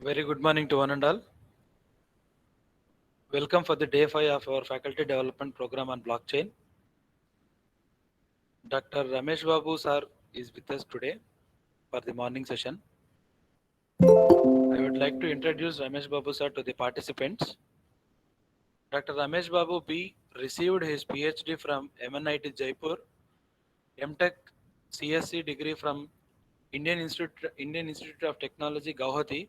Very good morning to one and all. Welcome for the day 5 of our faculty development program on blockchain. Dr. Ramesh Babu sir is with us today for the morning session. I would like to introduce Ramesh Babu sir to the participants. Dr. Ramesh Babu B received his PhD from MNIT Jaipur, MTech CSc degree from Indian Institute of Technology Guwahati,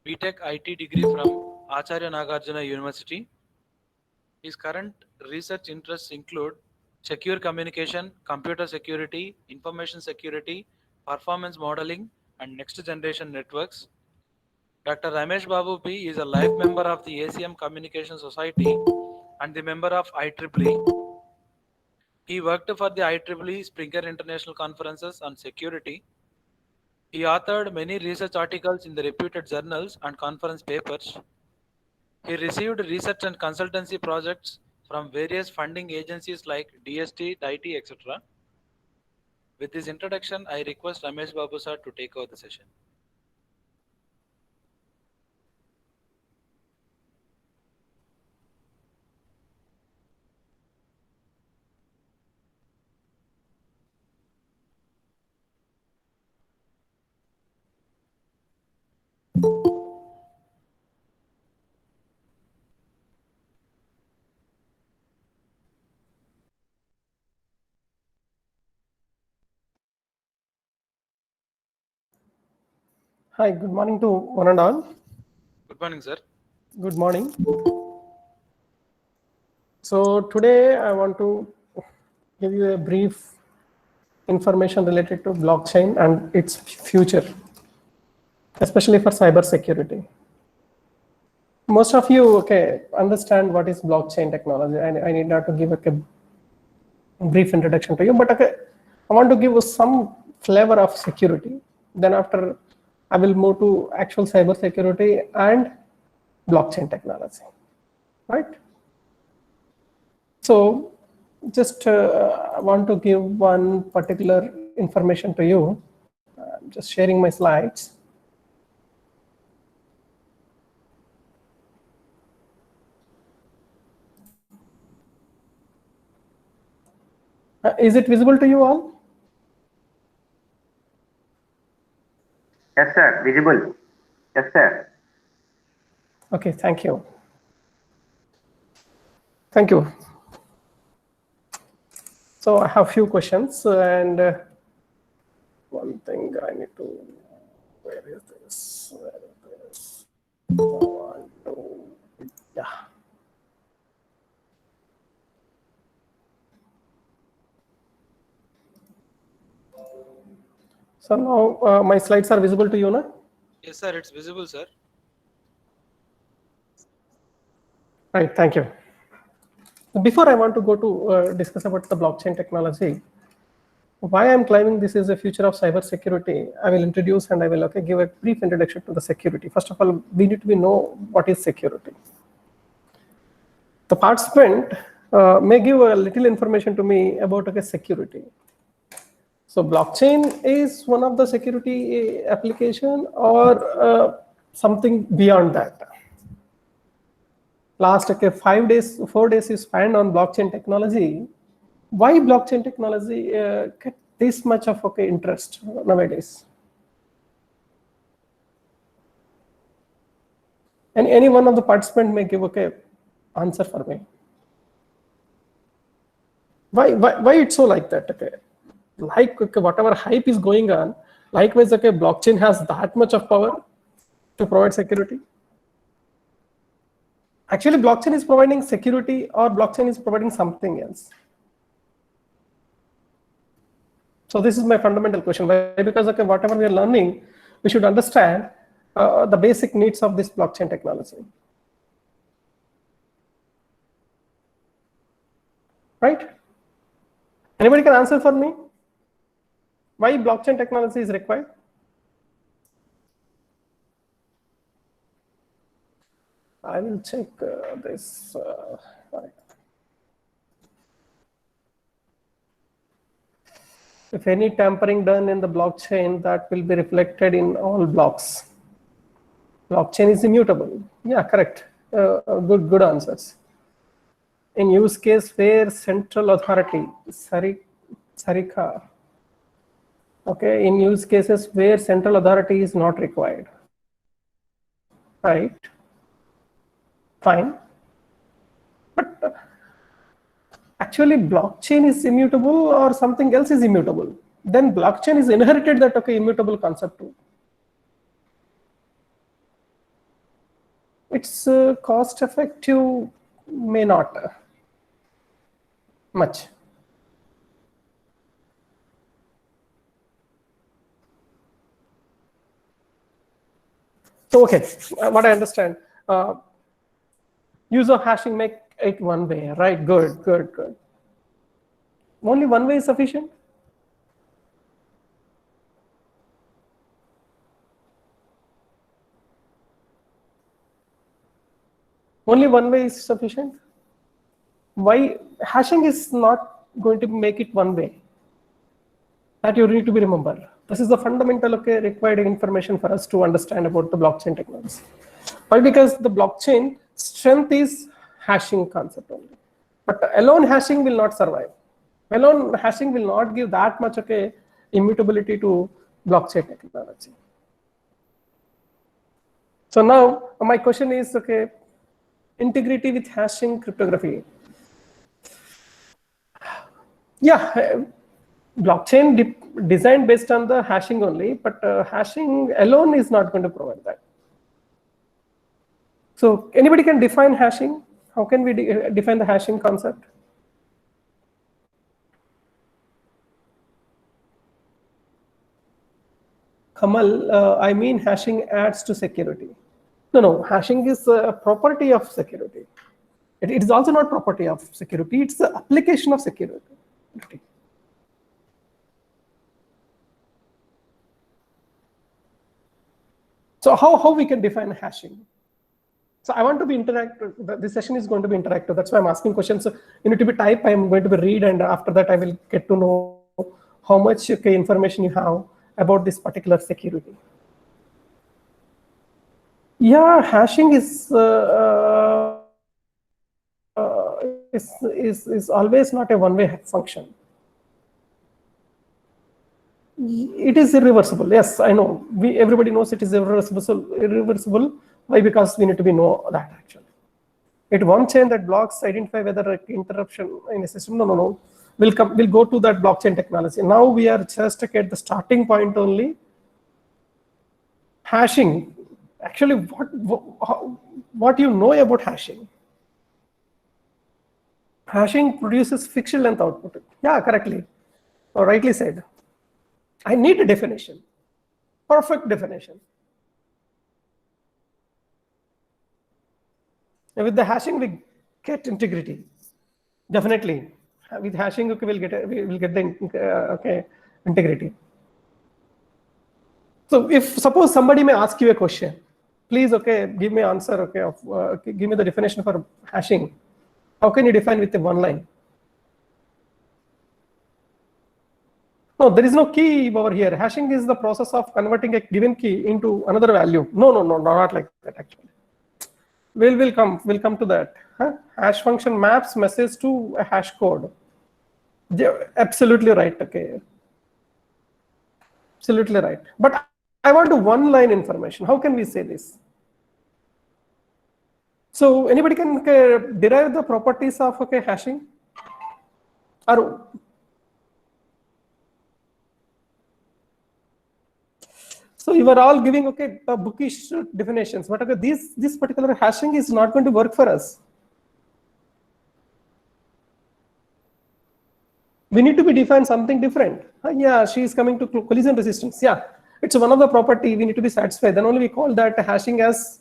BTech IT degree from Acharya Nagarjuna University. His current research interests include secure communication, computer security, information security, performance modeling, and next generation networks. Dr. Ramesh Babu P is a life member of the ACM Communication Society and the member of IEEE. He worked for the IEEE Springer International Conferences on Security. He authored many research articles in the reputed journals and conference papers. He received research and consultancy projects from various funding agencies like DST, DIT, etc. With this introduction, I request Ramesh Babu sir to take over the session. Hi, good morning to one and all. Good morning, sir. Good morning. So today I want to give you a brief information related to blockchain and its future, especially for cyber security. Most of you understand what is blockchain technology. I need not to give a brief introduction to you, but I want to give you some flavor of security. Then after I will move to actual cyber security and blockchain technology, right? So just I want to give one particular information to you. I'm just sharing my slides. Is it visible to you all? Yes, sir. Visible. Yes, sir. Okay, thank you. Thank you. So I have few questions, and one thing I need to, where is this? Where is this? One, two, yeah. So now my slides are visible to you now? Yes, sir, it's visible, sir. Right, thank you. Before I want to go to discuss about the blockchain technology, why I'm claiming this is the future of cybersecurity, I will introduce and I will give a brief introduction to the security. First of all, we need to know what is security. The participant may give a little information to me about security. So blockchain is one of the security application or something beyond that. Last 4 days is spent on blockchain technology. Why blockchain technology get this much of interest nowadays? And any one of the participants may give answer for me. Why it's so like that? Like whatever hype is going on, likewise blockchain has that much of power to provide security. Actually, blockchain is providing security or blockchain is providing something else. So this is my fundamental question. Why? Because whatever we are learning, we should understand the basic needs of this blockchain technology. Right? Anybody can answer for me? Why blockchain technology is required? I will check this. Right. If any tampering done in the blockchain, that will be reflected in all blocks. Blockchain is immutable. Yeah, correct. Good answers. In use case where central authority, Sarika. Okay, in use cases where central authority is not required. Right. Fine. But actually blockchain is immutable or something else is immutable. Then blockchain is inherited that, okay, immutable concept too. It's cost effective, may not much. So, okay, what I understand, use of hashing make it one way, right? Good. Only one way is sufficient? Only one way is sufficient? Why? Hashing is not going to make it one way. That you need to be remembered. This is the fundamental required information for us to understand about the blockchain technology. Why? Because the blockchain strength is hashing concept only. But alone hashing will not survive. Alone hashing will not give that much immutability to blockchain technology. So now my question is, integrity with hashing cryptography. Yeah, blockchain designed based on the hashing only, but hashing alone is not going to provide that. So anybody can define hashing? How can we define the hashing concept? Kamal, I mean hashing adds to security. No, hashing is a property of security. It is also not property of security, it's the application of security. So how we can define hashing? So I want to be interactive. This session is going to be interactive. That's why I'm asking questions. So you need to be type. I'm going to be read, and after that I will get to know how much information you have about this particular security. Yeah, hashing is always not a one-way function. It is irreversible. Yes, I know. Everybody knows it is irreversible. So irreversible. Why? Because we need to know that actually. It one chain that blocks identify whether interruption in a system. No. We'll go to that blockchain technology. Now we are just at the starting point only. Hashing. Actually, what you know about hashing? Hashing produces fixed length output. Yeah, correctly. Or rightly said. I need a definition. Perfect definition. And with the hashing, we get integrity. Definitely. With hashing, we'll get the integrity. So if suppose somebody may ask you a question, please give me answer give me the definition for hashing. How can you define with a one line? No, there is no key over here. Hashing is the process of converting a given key into another value. No, not like that actually. We'll come to that. Hash function maps message to a hash code. Absolutely right. Absolutely right. But I want a one-line information. How can we say this? So anybody can derive the properties of hashing? Or so you are all giving bookish definitions, but this particular hashing is not going to work for us. We need to be define something different. Yeah, she is coming to collision resistance. Yeah, it's one of the property we need to be satisfied. Then only we call that hashing as.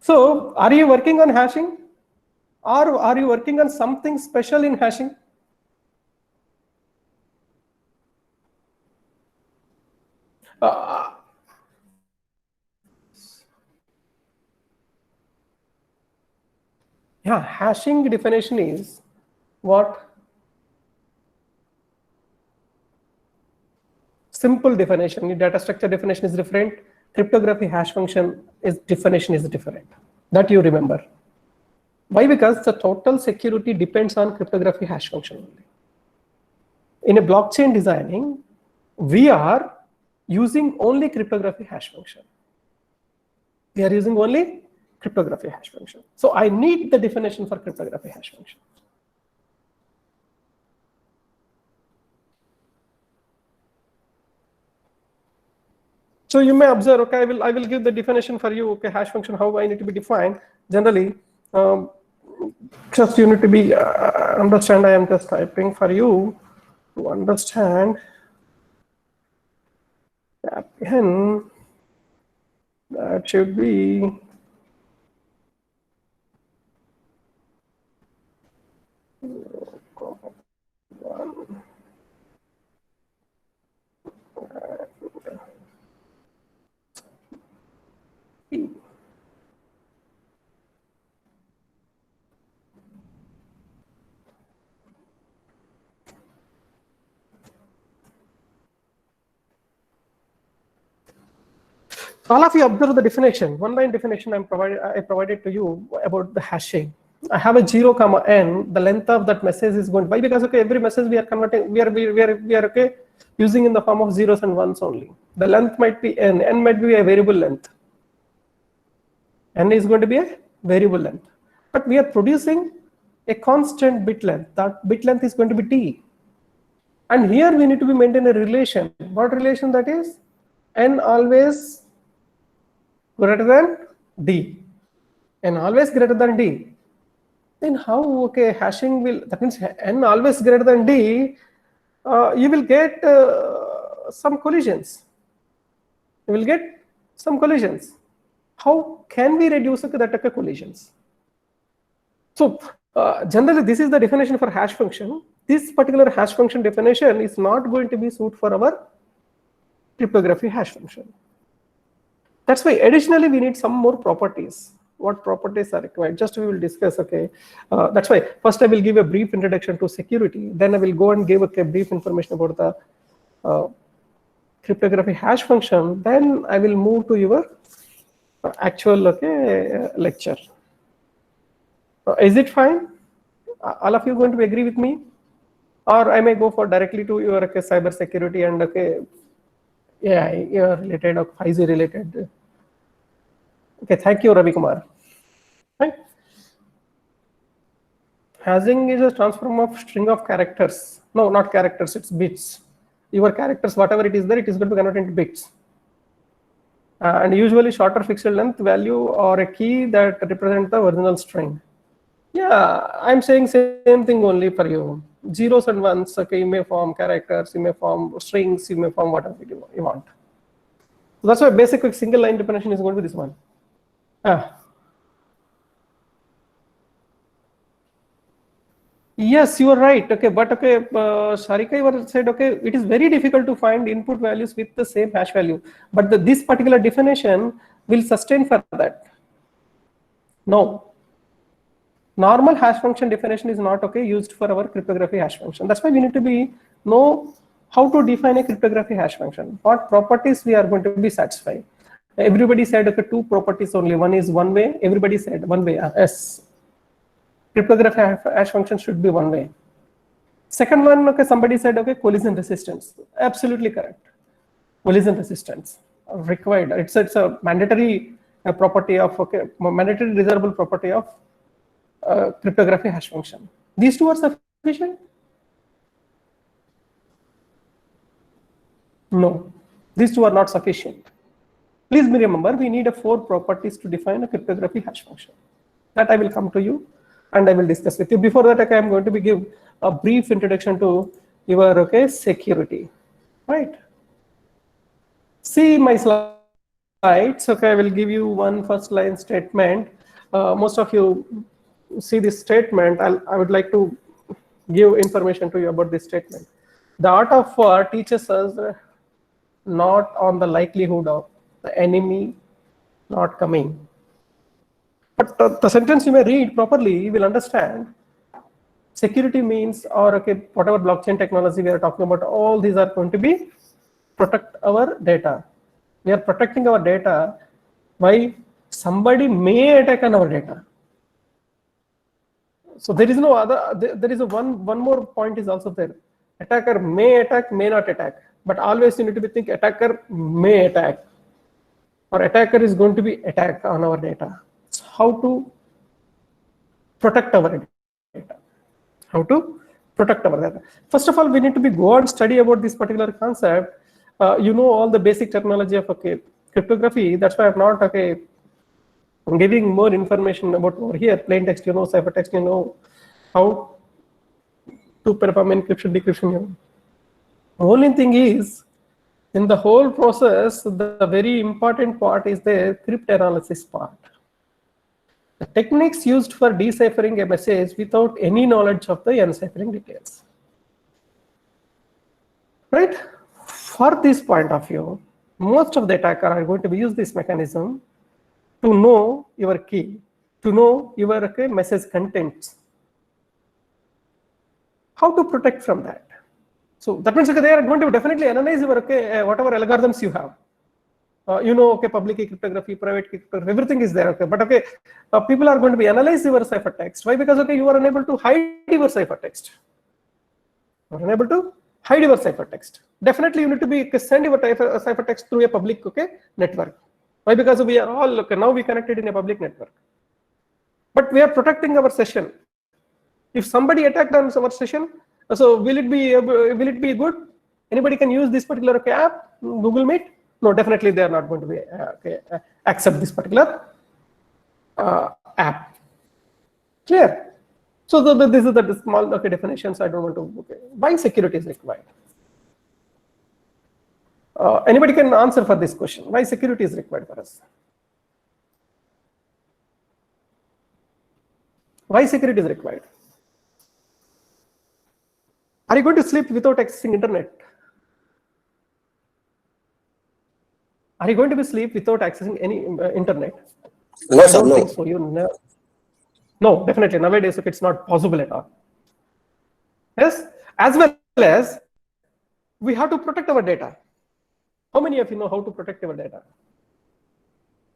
So are you working on hashing, or are you working on something special in hashing? Yeah, hashing definition is What? Simple definition. Your data structure definition is different. Cryptography hash function is definition is different. That you remember. Why? Because the total security depends on cryptography hash function only. In a blockchain designing, we are using only cryptography hash function. We are using only cryptography hash function. So I need the definition for cryptography hash function. So you may observe, okay, I will give the definition for you, okay, hash function, how I need to be defined. Generally, just you need to be understand. I am just typing for you to understand. Apprehend. That should be all of you observe the definition. One line definition I provided to you about the hashing. I have a 0, n. The length of that message is going. Why? Because okay, every message we are converting, we are okay using in the form of zeros and ones only. The length might be n. N might be a variable length. N is going to be a variable length. But we are producing a constant bit length. That bit length is going to be t. And here we need to be maintain a relation. What relation that is? N always greater than d. N always greater than d. Then how, okay, hashing will, that means n always greater than d, you will get some collisions. You will get some collisions. How can we reduce that collisions? So generally this is the definition for hash function. This particular hash function definition is not going to be suited for our cryptography hash function. That's why additionally we need some more properties. What properties are required? Just we will discuss. Okay, that's why first I will give a brief introduction to security. Then I will go and give a brief information about the cryptography hash function. Then I will move to your actual lecture. Is it fine? All of you going to agree with me, or I may go for directly to your cyber security and you're related or 5G related. Okay, thank you, Ravi Kumar. Right. Hashing is a transform of string of characters. No, not characters, it's bits. Your characters, whatever it is there, it is going to convert into bits. And usually shorter fixed length value or a key that represents the original string. Yeah, I'm saying same thing only for you. Zeros and ones, okay, you may form characters, you may form strings, you may form whatever you want. So that's why basic single line definition is going to be this one. Yes, you are right. Okay, but okay, Sarika, you said okay, it is very difficult to find input values with the same hash value. But this particular definition will sustain for that. No. Normal hash function definition is not okay used for our cryptography hash function. That's why we need to know how to define a cryptography hash function. What properties we are going to be satisfied. Everybody said okay, two properties only. One is one way. Everybody said one way. Yes. Cryptography hash function should be one way. Second one, okay, somebody said okay, collision resistance. Absolutely correct. Collision resistance required. It's a mandatory property of mandatory desirable property of cryptography hash function. These two are sufficient? No, these two are not sufficient. Please remember, we need 4 properties to define a cryptography hash function. That I will come to you and I will discuss with you. Before that, okay, I'm going to give a brief introduction to your security. Right? See my slides. Okay, I will give you one first line statement. Most of you see this statement. I would like to give information to you about this statement. The art of war teaches us not on the likelihood of the enemy not coming. But the sentence you may read properly, you will understand security means, or okay, whatever blockchain technology we are talking about, all these are going to be protect our data. We are protecting our data. Why? Somebody may attack on our data. So there is no other. There is a one more point is also there. Attacker may attack, may not attack. But always you need to be think attacker may attack, or attacker is going to be attack on our data. So how to protect our data? How to protect our data? First of all, we need to go and study about this particular concept. You know all the basic terminology of cryptography. That's why I'm not I'm giving more information about over here. Plain text, you know, ciphertext, you know, how to perform encryption, decryption. You know. The only thing is, in the whole process, the very important part is the cryptanalysis part. The techniques used for deciphering a message without any knowledge of the enciphering details. Right? For this point of view, most of the attackers are going to use this mechanism to know your key, to know your message contents. How to protect from that? So that means they are going to definitely analyze your whatever algorithms you have. You know, public key cryptography, private key cryptography, everything is there. But people are going to be analyze your ciphertext. Why? Because you are unable to hide your ciphertext. You are unable to hide your ciphertext. Definitely, you need to be send your ciphertext through a public network. Why? Because we are all now we connected in a public network. But we are protecting our session. If somebody attacked on our session, so will it be good? Anybody can use this particular app, Google Meet? No, definitely they are not going to be accept this particular app. Clear? So this is the small definitions. I don't want to. Why security is required? Anybody can answer for this question. Why security is required for us? Why security is required? Are you going to sleep without accessing internet? Are you going to be sleep without accessing any internet? No, I sir, don't no. think so. No, definitely nowadays it's not possible at all. Yes, as well as we have to protect our data. How many of you know how to protect your data?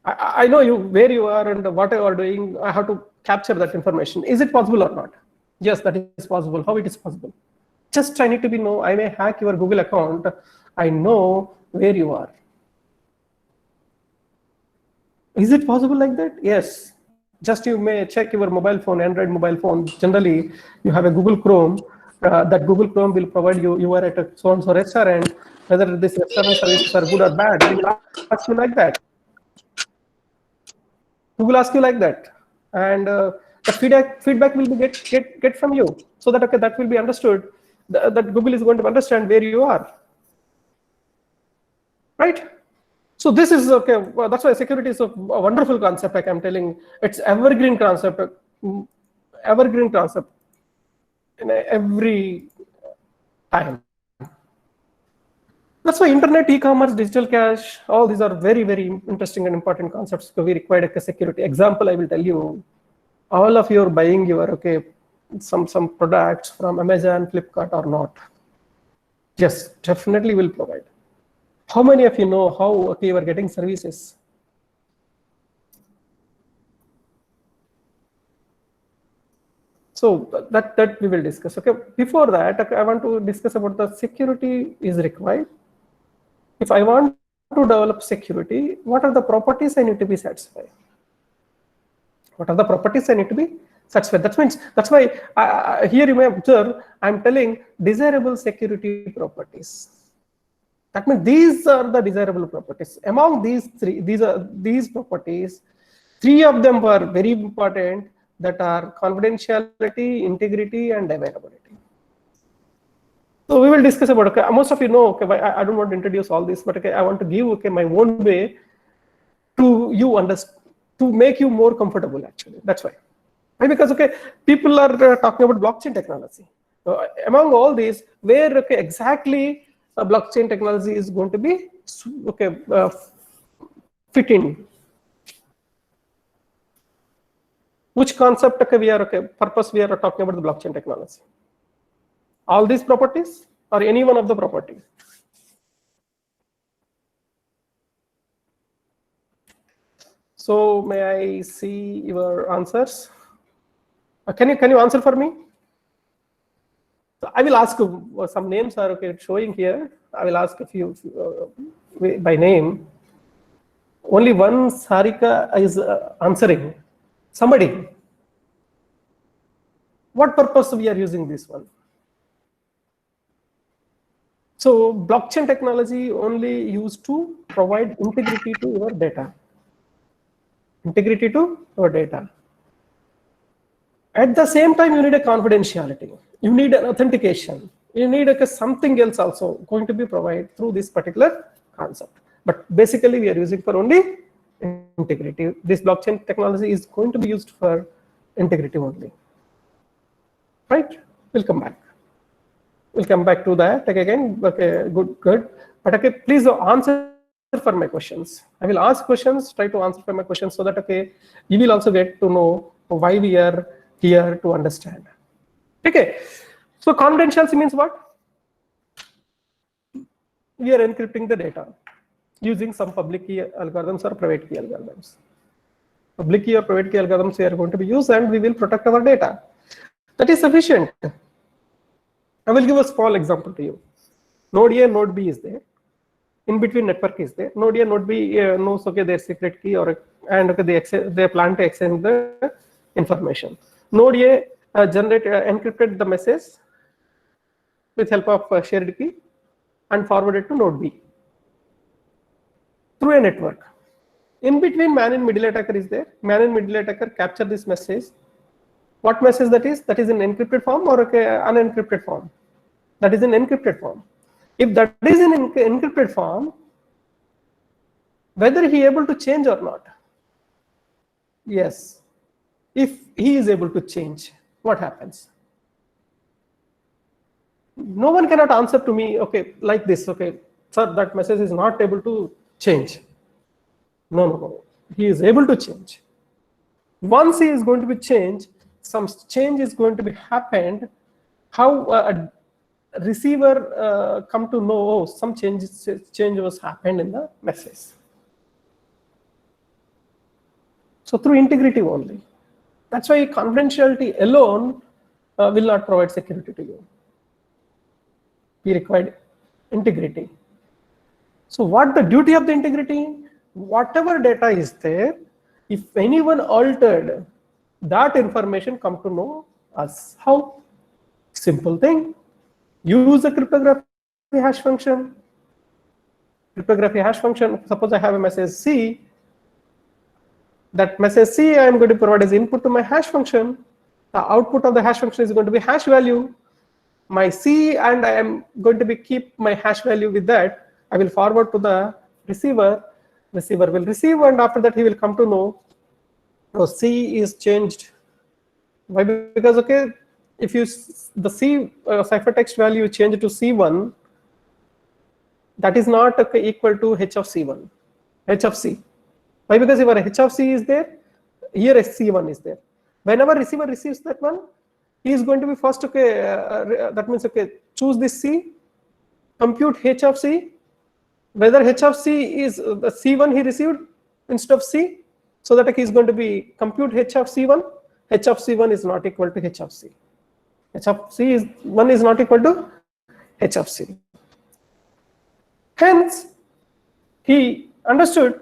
I know you where you are and what you are doing. I have to capture that information. Is it possible or not? Yes, that is possible. How it is possible? Just I need to be know. I may hack your Google account. I know where you are. Is it possible like that? Yes. Just you may check your mobile phone, Android mobile phone. Generally, you have a Google Chrome. That Google Chrome will provide you are at a so-and-so restaurant. Whether this restaurant services are good or bad, it will ask you like that. Google ask you like that, and the feedback will be get from you, so that that will be understood. That Google is going to understand where you are, right? So this is well, that's why security is a wonderful concept. Like I'm telling, it's evergreen concept, in every time. That's why internet, e-commerce, digital cash, all these are very, very interesting and important concepts. So we require a security. Example, I will tell you, all of you are buying your some products from Amazon, Flipkart or not. Yes, definitely will provide. How many of you know how you are getting services? So that we will discuss. Okay. Before that, I want to discuss about the security is required. If I want to develop security, what are the properties I need to be satisfied? What are the properties I need to be satisfied? That means that's why here you may observe I'm telling desirable security properties. That means these are the desirable properties. Among these properties, three of them are very important. That are confidentiality, integrity, and availability. So we will discuss about. Okay, most of you know. Okay, I don't want to introduce all this, but okay, I want to give my own way to you understand, to make you more comfortable. Actually, that's why. Because people are talking about blockchain technology. Among all these, where exactly blockchain technology is going to be fit in. Which concept purpose we are talking about the blockchain technology? All these properties or any one of the properties? So may I see your answers? Can you answer for me? So I will ask some names are showing here. I will ask a few by name. Only one Sarika is answering. Somebody. What purpose we are using this one? So blockchain technology only used to provide integrity to your data. Integrity to your data. At the same time, you need a confidentiality. You need an authentication. You need something else also going to be provided through this particular concept. But basically, we are using for only integrity. This blockchain technology is going to be used for integrity only. Right? We'll come back. We'll come back to that again. Okay, good. But okay, please answer for my questions. I will ask questions, try to answer for my questions so that you will also get to know why we are here to understand. Okay, so confidentiality means what? We are encrypting the data using some public key algorithms or private key algorithms. Public key or private key algorithms we are going to be used, and we will protect our data. That is sufficient. I will give a small example to you. Node A, node B is there. In between network is there. Node A, node B knows their secret key they plan to exchange the information. Node A encrypted the message with help of shared key and forwarded to node B through a network. In between, man-in-middle attacker is there. Man-in-middle attacker capture this message. What message that is? That is in encrypted form or unencrypted form? That is in encrypted form. If that is in encrypted form, whether he is able to change or not? Yes. If he is able to change, what happens? No one cannot answer to me, like this, sir, that message is not able to change. No. He is able to change. Once he is going to be changed, some change is going to be happened. How a receiver come to know some change was happened in the message. So through integrity only. That's why confidentiality alone will not provide security to you. We require integrity. So what the duty of the integrity? Whatever data is there, if anyone altered, that information come to know us. How? Simple thing. Use the cryptography hash function. Cryptography hash function. Suppose I have a message C. That message C I am going to provide as input to my hash function. The output of the hash function is going to be hash value. My C, and I am going to be keep my hash value with that. I will forward to the receiver. Receiver will receive, and after that he will come to know, oh, C is changed. Why? Because if you the C ciphertext value change to C1, that is not equal to H of C1, H of C. Why? Because if our H of C is there, here C1 is there. Whenever receiver receives that one, he is going to be first that means choose this C, compute H of C, whether H of C is the C1 he received instead of C, so that he is going to be compute H of C1. H of C1 is not equal to H of C. H of C1 is not equal to H of C. Hence, he understood,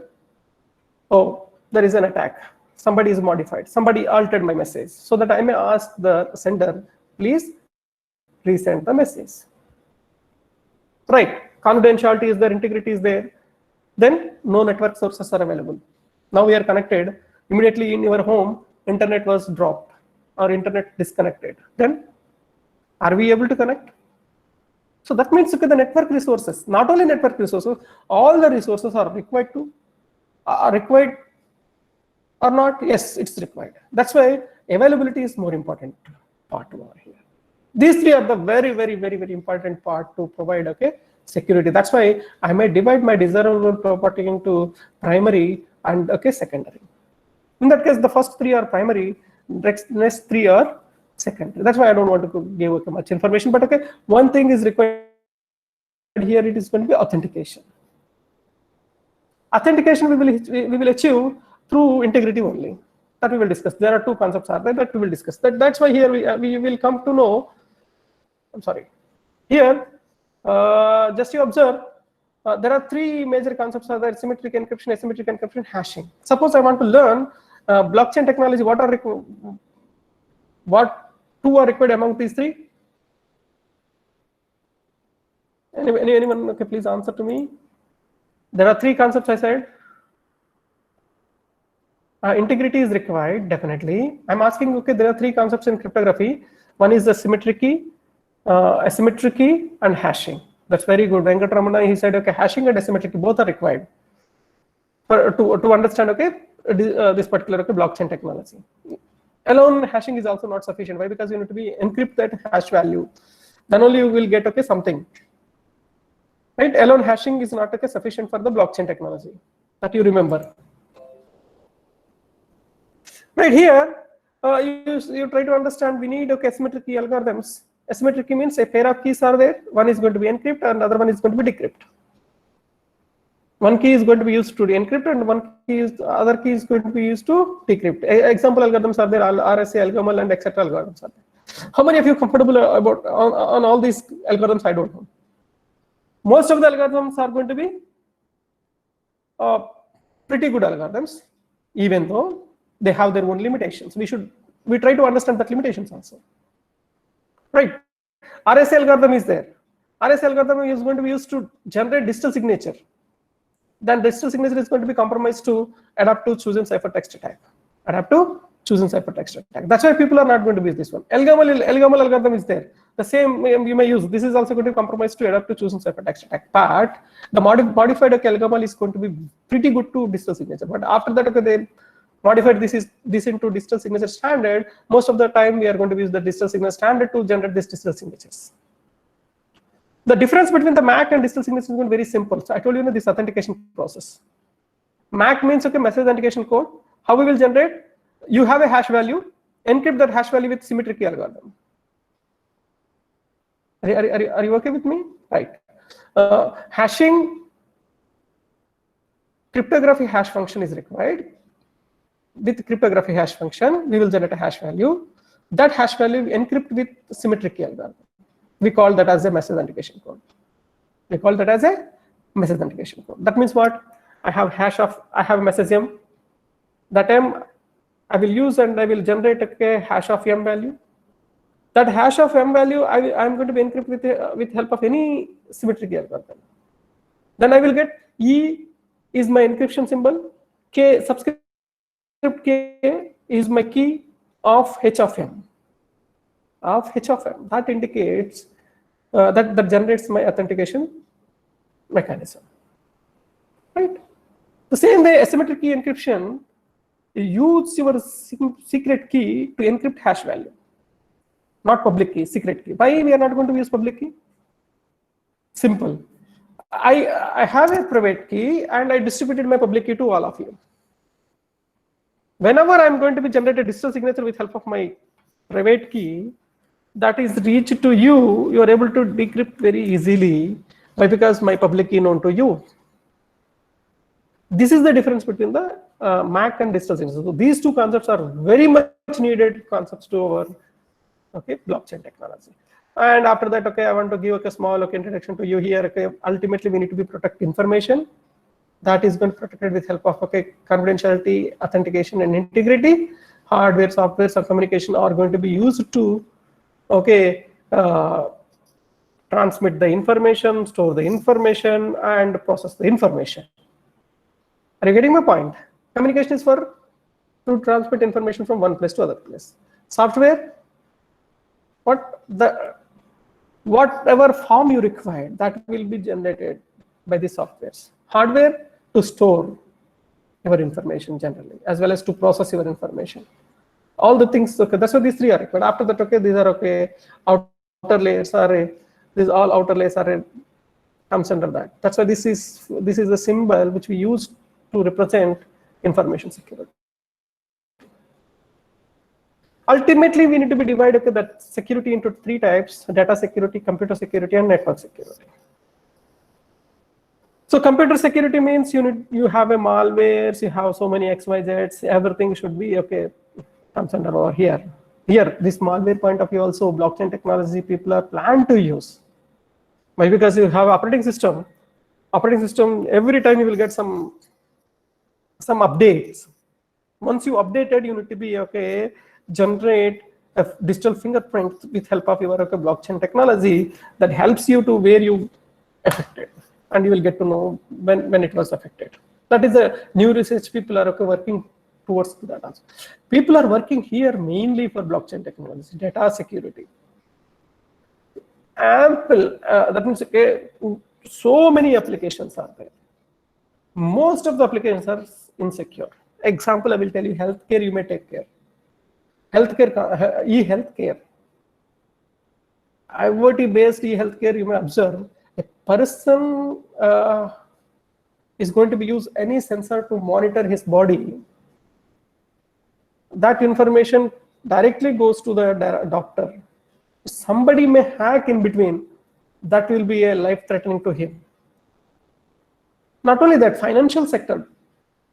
oh, there is an attack. Somebody is modified. Somebody altered my message, so that I may ask the sender, please resend the message. Right. Confidentiality is there, integrity is there. Then no network sources are available. Now we are connected. Immediately in your home, internet was dropped or internet disconnected. Then are we able to connect? So that means the network resources, not only network resources, all the resources are required or not? Yes, it's required. That's why availability is more important part over here. These three are the very, very, very, very important part to provide security. That's why I may divide my desirable property into primary and secondary. In that case, the first three are primary. next 3 are secondary. That's why I don't want to give okay, much information. But okay, one thing is required here. It is going to be authentication. Authentication we will achieve through integrity only. That we will discuss. There are two concepts are there that we will discuss. That's why here we will come to know. I'm sorry. Here, just you observe, there are three major concepts are there: symmetric encryption, asymmetric encryption, hashing. Suppose I want to learn blockchain technology. What two are required among these three? Anyone? Okay, please answer to me. There are three concepts I said. Integrity is required, definitely. I'm asking, okay, there are three concepts in cryptography. One is the symmetric key, asymmetric key, and hashing. That's very good. Venkatramana, he said, okay, hashing and asymmetric key, both are required to understand, okay, this particular blockchain technology. Alone hashing is also not sufficient. Why? Because you need to encrypt that hash value. Then only you will get, okay, something. Right? Alone hashing is not, okay, sufficient for the blockchain technology. That you remember. Right here, you try to understand. We need, okay, asymmetric key algorithms. Asymmetric key means a pair of keys are there. One is going to be encrypt, and another one is going to be decrypt. One key is going to be used to encrypt, and other key is going to be used to decrypt. Example algorithms are there: RSA, Algomel, and etc. algorithms are there. How many of you are comfortable about on all these algorithms? I don't know. Most of the algorithms are going to be pretty good algorithms, even though they have their own limitations. We try to understand that limitations also. Right? RSA algorithm is there. RSA algorithm is going to be used to generate digital signature. Then digital signature is going to be compromised to adapt to chosen ciphertext attack. That's why people are not going to use this one. Algomel algorithm is there. The same you may use. This is also going to be compromised to adapt to chosen ciphertext attack. But the modified Algomel is going to be pretty good to digital signature. But after that, okay, they modified this into digital signature standard. Most of the time, we are going to use the digital signature standard to generate these digital signatures. The difference between the MAC and digital signature is going to be very simple. So I told you, this authentication process. MAC means, okay, message authentication code. How we will generate? You have a hash value. Encrypt that hash value with symmetric key algorithm. Are you okay with me? Right. Hashing, cryptography hash function is required. With cryptography hash function, we will generate a hash value. That hash value we encrypt with symmetric key algorithm. We call that as a message authentication code. That means what? I have a message M. That M I will use and I will generate a hash of M value. That hash of M value I am going to be encrypt with help of any symmetric key algorithm. Then I will get E is my encryption symbol. K subscript K is my key of H of M. That indicates that generates my authentication mechanism. Right? The same way, asymmetric key encryption, use your secret key to encrypt hash value, not public key, secret key. Why we are not going to use public key? Simple. I have a private key and I distributed my public key to all of you. Whenever I'm going to be generate a digital signature with help of my private key, that is reached to you, you are able to decrypt very easily. Why? Because my public key known to you. This is the difference between the MAC and digital signature. So these two concepts are very much needed concepts to our blockchain technology. And after that, I want to give a small introduction to you here. Ultimately, we need to be protect information. That is going to be protected with help of confidentiality, authentication, and integrity. Hardware, software, or communication are going to be used to transmit the information, store the information, and process the information. Are you getting my point? Communication is to transmit information from one place to other place. Software, whatever form you require, that will be generated by the softwares. Hardware, to store your information generally, as well as to process your information. All the things, that's why these three are required. After that, these are outer layers are these all outer layers are comes under that. That's why this is a symbol which we use to represent information security. ultimately we need to be divided that security into three types: data security, computer security, and network security. So computer security means you have a malwares, you have so many XYZs, everything should be okay, comes under over here. Here, this malware point of view also, blockchain technology people are planned to use. Why? Because you have operating system. Operating system, every time you will get some updates. Once you updated, you need to be okay, generate a digital fingerprint with help of your blockchain technology that helps you to where you affected, and you will get to know when it was affected. That is a new research people are working towards that also. People are working here mainly for blockchain technology, data security. Ample, that means so many applications are there. Most of the applications are insecure. Example, I will tell you, healthcare, you may take care. Healthcare, e-healthcare. IoT-based e-healthcare, you may observe, a person is going to be use any sensor to monitor his body. That information directly goes to the doctor. Somebody may hack in between, that will be a life-threatening to him. Not only that, financial sector.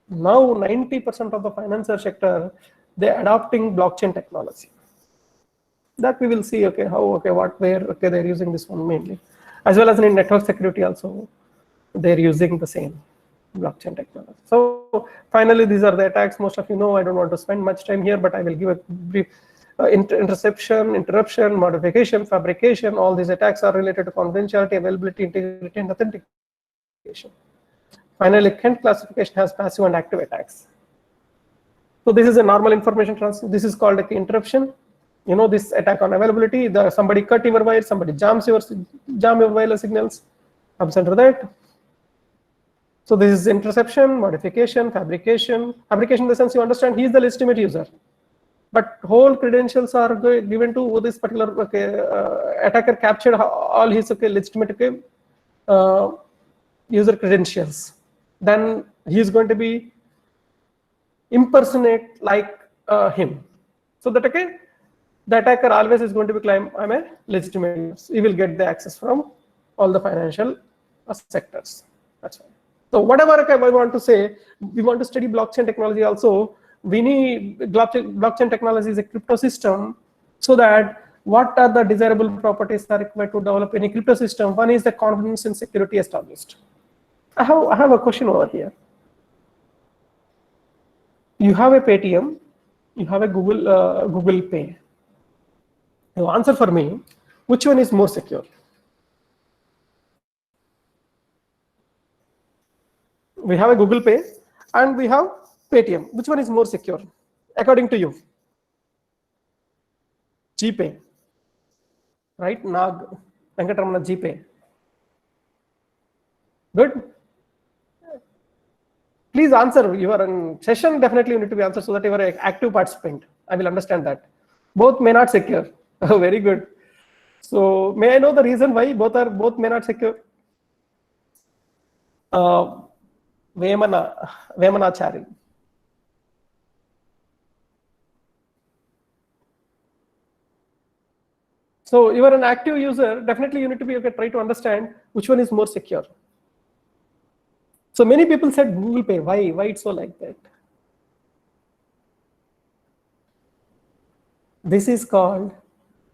Now 90% of the financial sector, they're adopting blockchain technology. That we will see, okay, how, okay, what, where, okay, they're using this one mainly. As well as in network security also, they're using the same blockchain technology. So finally, these are the attacks. Most of you know, I don't want to spend much time here, but I will give a brief interception, interruption, modification, fabrication. All these attacks are related to confidentiality, availability, integrity, and authentication. Finally, Kent classification has passive and active attacks. So this is a normal information transfer. This is called interruption. You know, this attack on availability. Somebody cut your wire, somebody jam your wireless signals. Comes under that. So this is interception, modification, fabrication. Fabrication in the sense you understand he is the legitimate user, but whole credentials are given to this particular attacker captured all his legitimate user credentials. Then he is going to be impersonate like him. So that the attacker always is going to be claim I'm a legitimate user. He will get the access from all the financial sectors. That's why. So whatever I want to say, we want to study blockchain technology also. We need blockchain technology is a crypto system, so that what are the desirable properties are required to develop any crypto system? One is the confidence and security established. I have a question over here. You have a Paytm, you have a Google Pay. Now answer for me, which one is more secure? We have a Google Pay and we have Paytm. Which one is more secure, according to you? GPay, right? Nag, Venkatramana GPay. Good. Please answer. You are in session. Definitely, you need to be answered so that you are an active participant. I will understand that. Both may not secure. Oh, very good. So, may I know the reason why both may not secure? Vemanachari. So you are an active user. Definitely, you need to be try to understand which one is more secure. So many people said Google Pay. Why it's so like that? This is called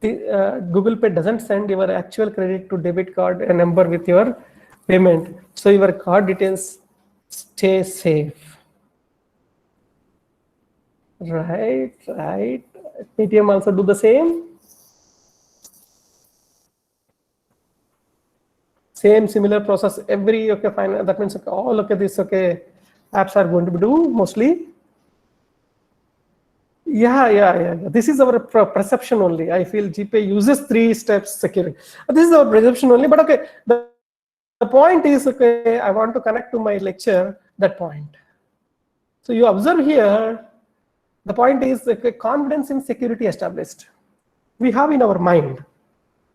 Google Pay doesn't send your actual credit to debit card a number with your payment. So your card details stay safe. Right. Paytm also do the same. Same similar process. Every fine. That means all this apps are going to be do mostly. Yeah. This is our perception only. I feel GPay uses 3 steps security. This is our perception only. But the point is I want to connect to my lecture that point. So you observe here. The point is confidence in security established. We have in our mind.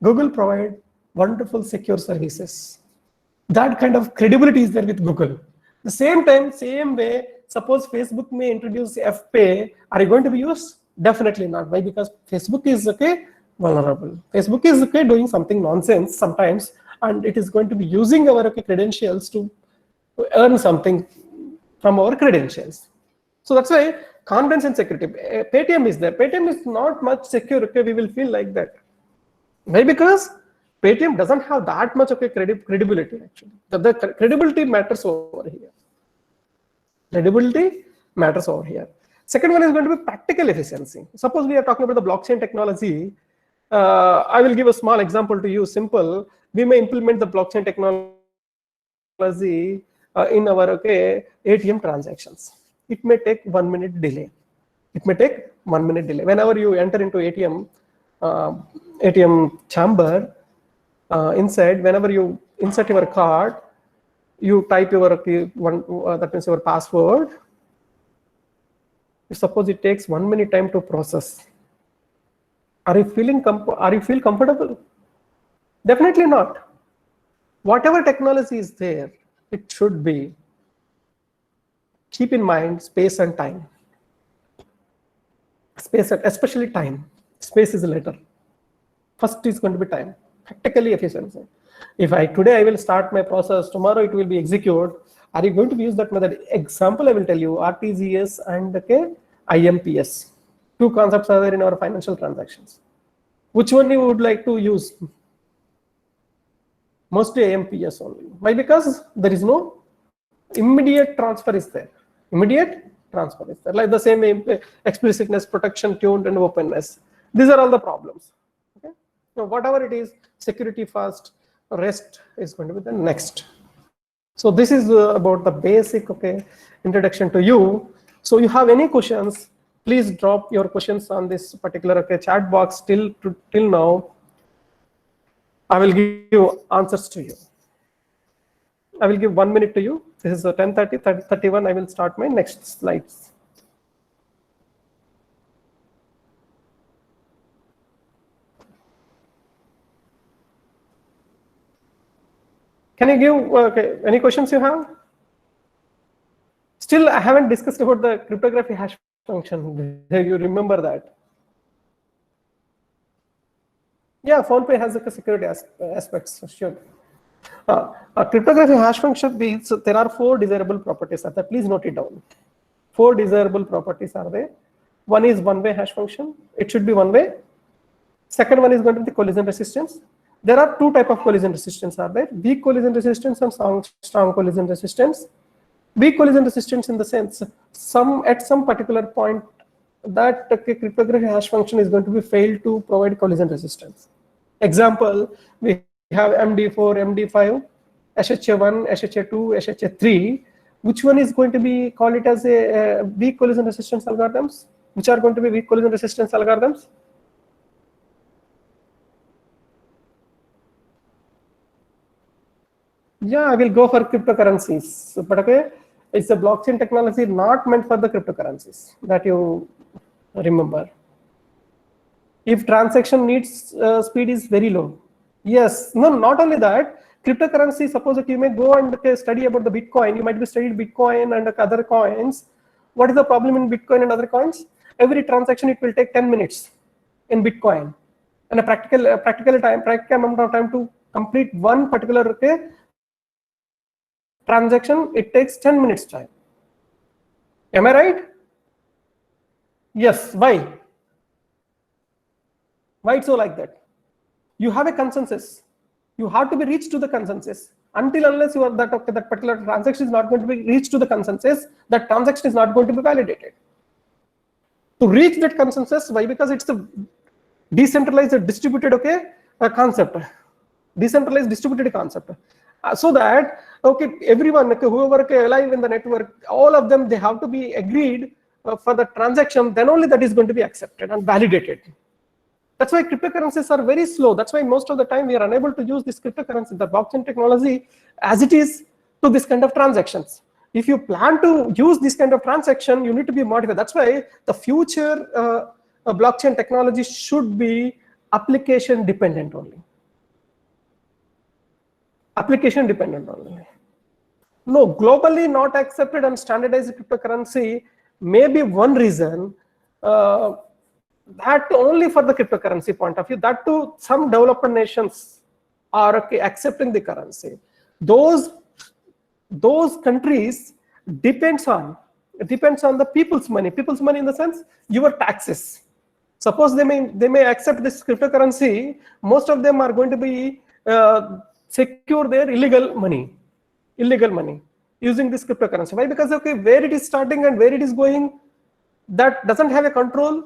Google provide wonderful secure services. That kind of credibility is there with Google. The same time, same way, suppose Facebook may introduce FPay, are you going to be used? Definitely not. Why? Because Facebook is vulnerable. Facebook is doing something nonsense sometimes, and it is going to be using our credentials to earn something from our credentials. So that's why confidence and security. Paytm is there. Paytm is not much secure. Okay, we will feel like that. Why? Because Paytm doesn't have that much credibility actually. The credibility matters over here. Credibility matters over here. Second one is going to be practical efficiency. Suppose we are talking about the blockchain technology. I will give a small example to you. Simple. We may implement the blockchain technology in our ATM transactions. It may take 1 minute delay. It may take 1 minute delay. Whenever you enter into ATM chamber, inside, whenever you insert your card, you type your that means your password. Suppose it takes 1 minute time to process. Are you feel comfortable? Definitely not. Whatever technology is there, it should be. Keep in mind space and time. Space, especially time. Space is later. First is going to be time. Practically efficiency. If today I will start my process, tomorrow it will be executed. Are you going to use that method? Example, I will tell you RTGS and IMPS. Two concepts are there in our financial transactions. Which one you would like to use? Mostly IMPS only. Why? Because there is no immediate transfer is there. Immediate transfer is there. Like the same explicitness, protection, tuned, and openness. These are all the problems. Okay. Now, whatever it is, security first, rest is going to be the next. So this is about the basic introduction to you. So you have any questions, please drop your questions on this particular chat box till now. I will give you answers to you. I will give 1 minute to you. This is 10:30, 31. I will start my next slides. Can you give any questions you have? Still, I haven't discussed about the cryptography hash function. You remember that? Yeah, PhonePe has a security aspects, sure. A cryptography hash function means there are 4 desirable properties. Please note it down. 4 desirable properties are there. One is one-way hash function. It should be one-way. Second one is going to be the collision resistance. There are 2 types of collision resistance are there. Weak collision resistance and strong collision resistance. Weak collision resistance in the sense at some particular point that cryptography hash function is going to be failed to provide collision resistance. Example, we have MD4, MD5, SHA1, SHA2, SHA3. Which one is going to be call it as a weak collision resistance algorithms? Which are going to be weak collision resistance algorithms? Yeah, I will go for cryptocurrencies. But it's a blockchain technology not meant for the cryptocurrencies, that you remember. If transaction needs speed is very low. Yes, no, not only that, cryptocurrency, suppose that you may go and study about the Bitcoin, you might be studying Bitcoin and other coins. What is the problem in Bitcoin and other coins? Every transaction, it will take 10 minutes in Bitcoin. And a practical amount of time to complete one particular transaction, it takes 10 minutes time. Am I right? Yes, why? Why it's so like that? You have a consensus. You have to be reached to the consensus. Until unless you are that particular transaction is not going to be reached to the consensus, that transaction is not going to be validated. To reach that consensus, why? Because it's a decentralized distributed concept. Decentralized distributed concept. So that everyone whoever alive in the network, all of them, they have to be agreed for the transaction, then only that is going to be accepted and validated. That's why cryptocurrencies are very slow. That's why most of the time we are unable to use this cryptocurrency, the blockchain technology, as it is to this kind of transactions. If you plan to use this kind of transaction, you need to be modified. That's why the future blockchain technology should be application dependent only. Application dependent only. No, globally not accepted and standardized cryptocurrency may be one reason. that only for the cryptocurrency point of view, that too some developed nations are okay accepting the currency. Those countries depends on the people's money in the sense your taxes. Suppose they may accept this cryptocurrency, most of them are going to be secure their illegal money using this cryptocurrency. Why? Because okay, where it is starting and where it is going, that doesn't have a control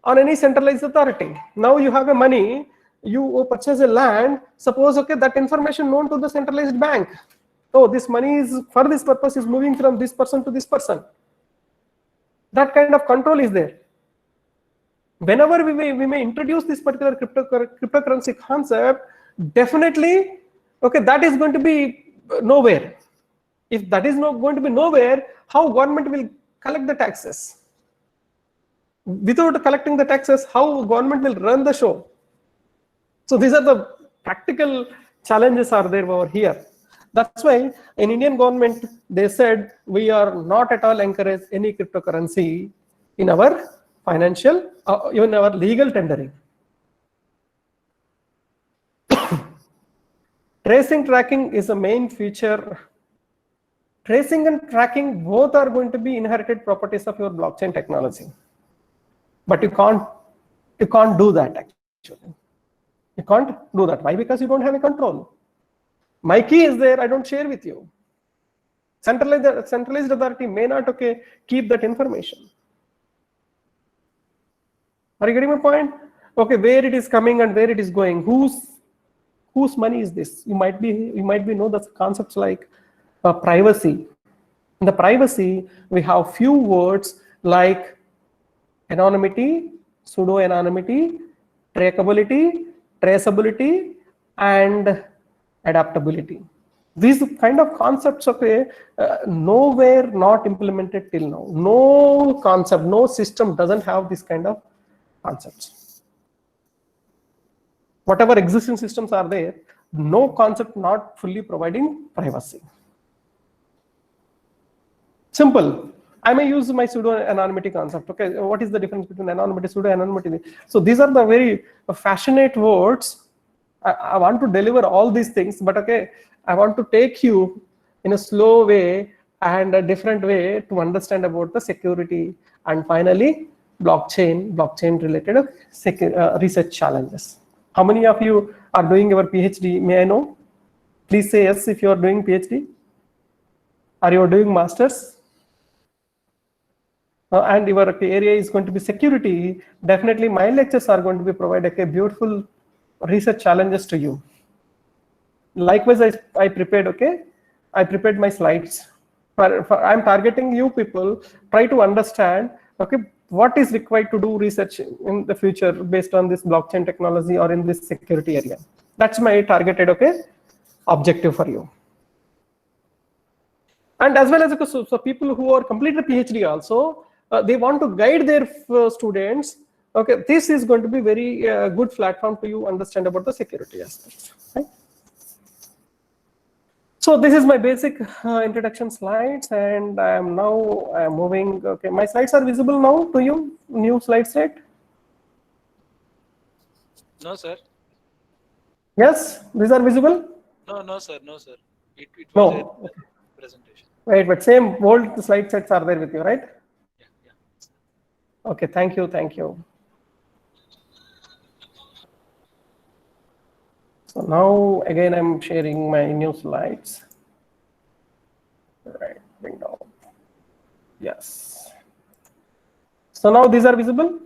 on any centralized authority. Now you have a money, you purchase a land, suppose okay, that information known to the centralized bank. Oh, this money is for this purpose is moving from this person to this person. That kind of control is there. Whenever we may introduce this particular cryptocurrency concept, definitely, okay, that is going to be nowhere. If that is not going to be nowhere, how government will collect the taxes? Without collecting the taxes, how government will run the show? So these are the practical challenges are there over here. That's why in Indian government, they said we are not at all encourage any cryptocurrency in our financial, even our legal tendering. Tracing tracking is a main feature. Tracing and tracking both are going to be inherited properties of your blockchain technology. But you can't do that actually. You can't do that. Why? Because you don't have a control. My key is there, I don't share with you. Centralized authority may not okay keep that information. Are you getting my point? Okay, where it is coming and where it is going, whose money is this? You might be know the concepts like privacy. In the privacy, we have few words like anonymity, pseudo-anonymity, traceability, and adaptability. These kind of concepts, okay, nowhere not implemented till now. No concept, no system doesn't have this kind of concepts. Whatever existing systems are there, no concept not fully providing privacy. Simple. I may use my pseudo-anonymity concept. Okay, what is the difference between anonymity, pseudo-anonymity? So these are the very passionate words. I want to deliver all these things, but okay, I want to take you in a slow way and a different way to understand about the security and finally blockchain related research challenges. How many of you are doing your PhD? May I know? Please say yes if you are doing PhD. Are you doing masters? And your area is going to be security. Definitely my lectures are going to be providing a beautiful research challenges to you. Likewise, I prepared, okay? I prepared my slides. I'm targeting you people, try to understand, okay, what is required to do research in the future based on this blockchain technology or in this security area. That's my targeted, okay, objective for you. And as well as so people who are completed PhD also, they want to guide their students. Okay, this is going to be very good platform to you understand about the security aspects. Right? So this is my basic introduction slides, and I am moving. Okay, my slides are visible now to you. New slides, right? No, sir. Yes, these are visible. No, sir. It No. was a presentation. Right, but same old slide sets are there with you, right? Yeah. Okay, thank you. So now again, I'm sharing my new slides. Right, bring down. Yes. So now these are visible.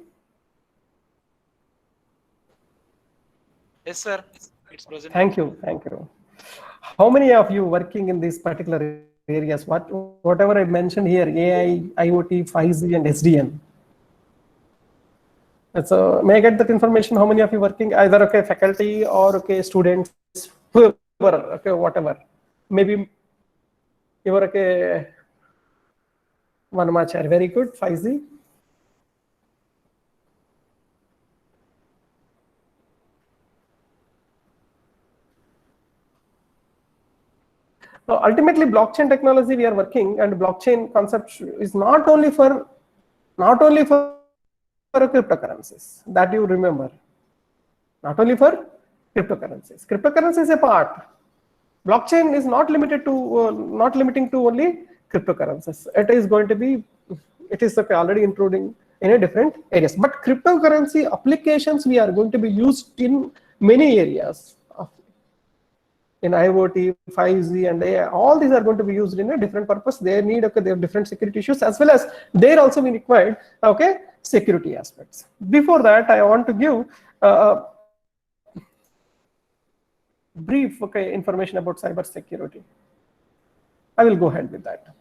Yes, sir. It's present. Thank you. How many of you working in these particular areas? Whatever I mentioned here, AI, IoT, 5G, and SDN. So may I get that information? How many of you working either okay faculty or okay students, whoever, okay whatever. Maybe you were okay Vanamachar. Very good. 5G. Now, ultimately, blockchain technology we are working, and blockchain concept is not only for cryptocurrencies, that you remember. Not only for cryptocurrencies. Cryptocurrency is a part. Blockchain is not limited to not limiting to only cryptocurrencies. It is going to be, it is already including in a different areas. But cryptocurrency applications we are going to be used in many areas. In IoT, 5G, and AI, all these are going to be used in a different purpose. They need, okay, they have different security issues, as well as there also be required, okay, security aspects. Before that, I want to give brief, okay, information about cyber security. I will go ahead with that.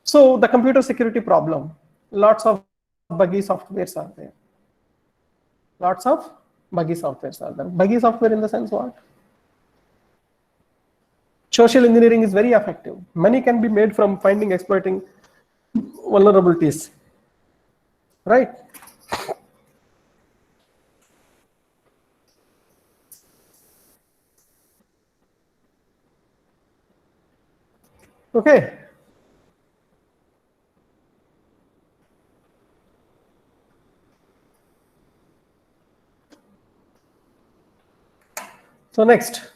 So the computer security problem, lots of buggy softwares are there. Lots of buggy softwares are there. Buggy software in the sense what? Social engineering is very effective. Money can be made from finding, exploiting vulnerabilities, right? Okay. So next,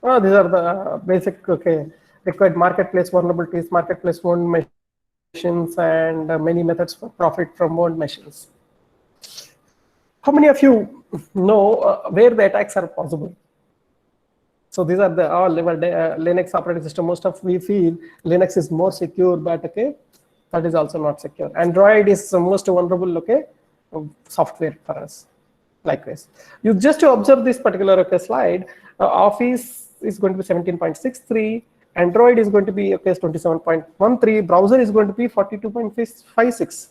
these are the basic, okay, required marketplace vulnerabilities, marketplace owned machines, and many methods for profit from owned machines. How many of you know where the attacks are possible? So these are the all level Linux operating system. Most of we feel Linux is more secure, but okay, that is also not secure. Android is the most vulnerable, okay, software for us. Likewise, you just to observe this particular, okay, slide, Office is going to be 17.63, Android is going to be, okay, 27.13, browser is going to be 42.56.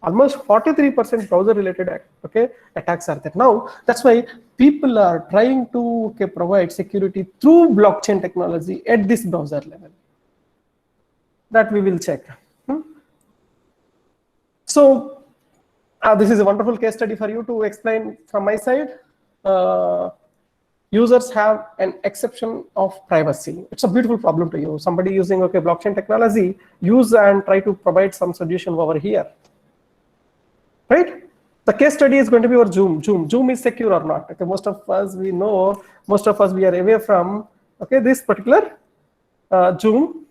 Almost 43% browser related, okay, attacks are there. Now that's why people are trying to, okay, provide security through blockchain technology at this browser level. That we will check. So this is a wonderful case study for you to explain from my side. Users have an exception of privacy. It's a beautiful problem to you. Somebody using, okay, blockchain technology, use and try to provide some solution over here. Right? The case study is going to be our Zoom. Zoom is secure or not? Okay, most of us we know, most of us we are away from, okay, this particular Zoom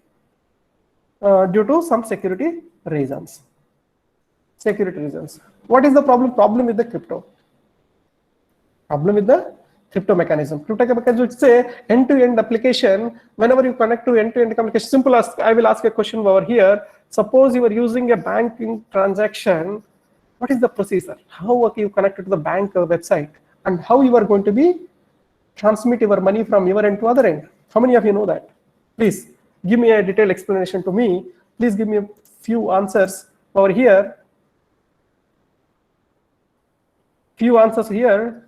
due to some security reasons. Security reasons. What is the problem? Problem with the crypto. Problem with the crypto mechanism. Crypto mechanism is a end-to-end application. Whenever you connect to end-to-end communication, simple as I will ask a question over here. Suppose you are using a banking transaction. What is the procedure? How, okay, you connect to the bank website, and how you are going to be transmit your money from your end to other end? How many of you know that? Please give me a detailed explanation to me. Please give me a few answers over here. Few answers here.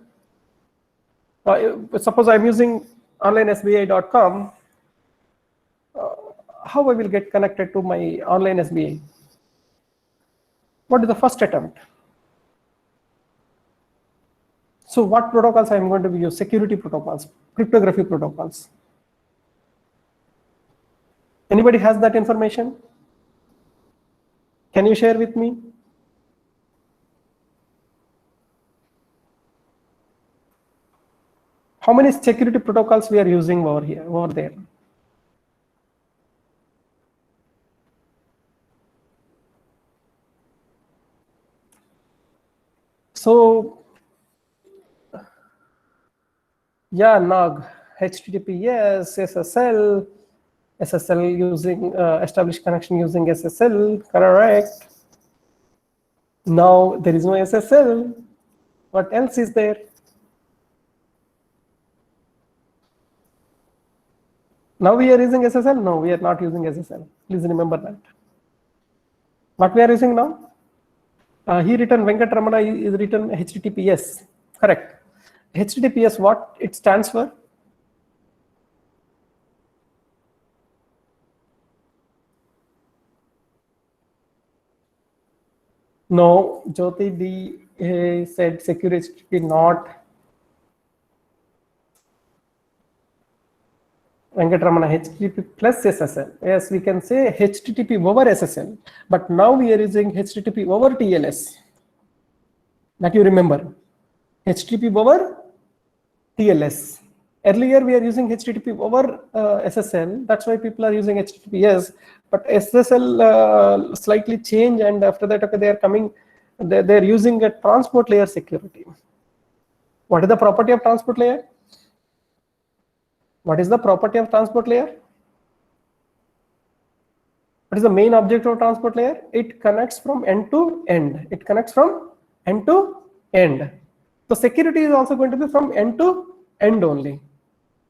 Suppose I'm using onlinesbi.com. How I will get connected to my online SBI? What is the first attempt? So what protocols I'm going to be using? Security protocols, cryptography protocols. Anybody has that information? Can you share with me? How many security protocols we are using over here, over there? So, yeah, NOG, HTTPS, SSL using established connection using SSL, correct. Now there is no SSL. What else is there? Now we are using SSL? No, we are not using SSL. Please remember that. What we are using now? He written Venkat Ramana is written HTTPS. Correct. HTTPS, what it stands for? No, Jyoti D said security not. Venkatramana, HTTP plus SSL. Yes, we can say HTTP over SSL, but now we are using HTTP over TLS. That you remember, HTTP over TLS. Earlier we are using HTTP over SSL. That's why people are using HTTPS. But SSL slightly changed, and after that, okay, they are coming. They're using a transport layer security. What is the property of transport layer? What is the property of transport layer? What is the main objective of transport layer? It connects from end to end. It connects from end to end. So security is also going to be from end to end only.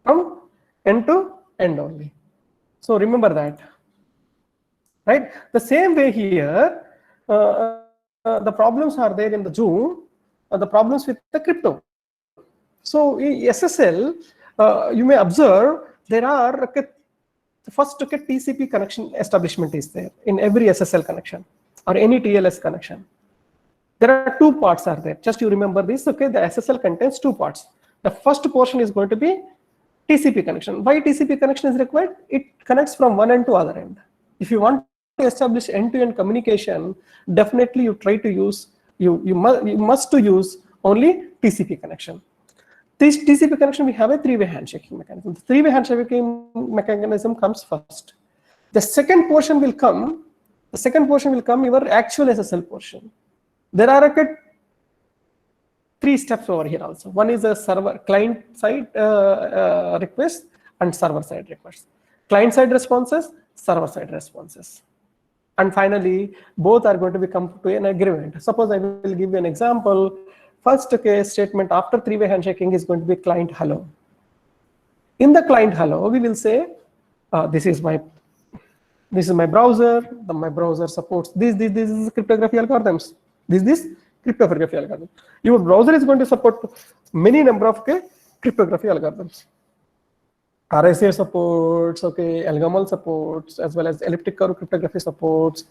From end to end only. So remember that. Right? The same way here, the problems are there in the Zoom, the problems with the crypto. So SSL, you may observe there are first TCP connection establishment is there in every SSL connection or any TLS connection. There are two parts are there. Just you remember this. Okay, the SSL contains two parts. The first portion is going to be TCP connection. Why TCP connection is required? It connects from one end to other end. If you want to establish end-to-end communication, definitely you try to use you must to use only TCP connection. This TCP connection, we have a three-way handshaking mechanism. The three-way handshaking mechanism comes first. The second portion will come. The second portion will come your actual SSL portion. There are three steps over here also. One is a server client side request and server side requests. Client side responses, server side responses. And finally, both are going to come to an agreement. Suppose I will give you an example. First statement after three-way handshaking is going to be client hello. In the client hello, we will say, this is my browser. My browser supports this is cryptography algorithms. This cryptography algorithm. Your browser is going to support many number of cryptography algorithms. RSA supports, LGML supports, as well as elliptic curve cryptography supports,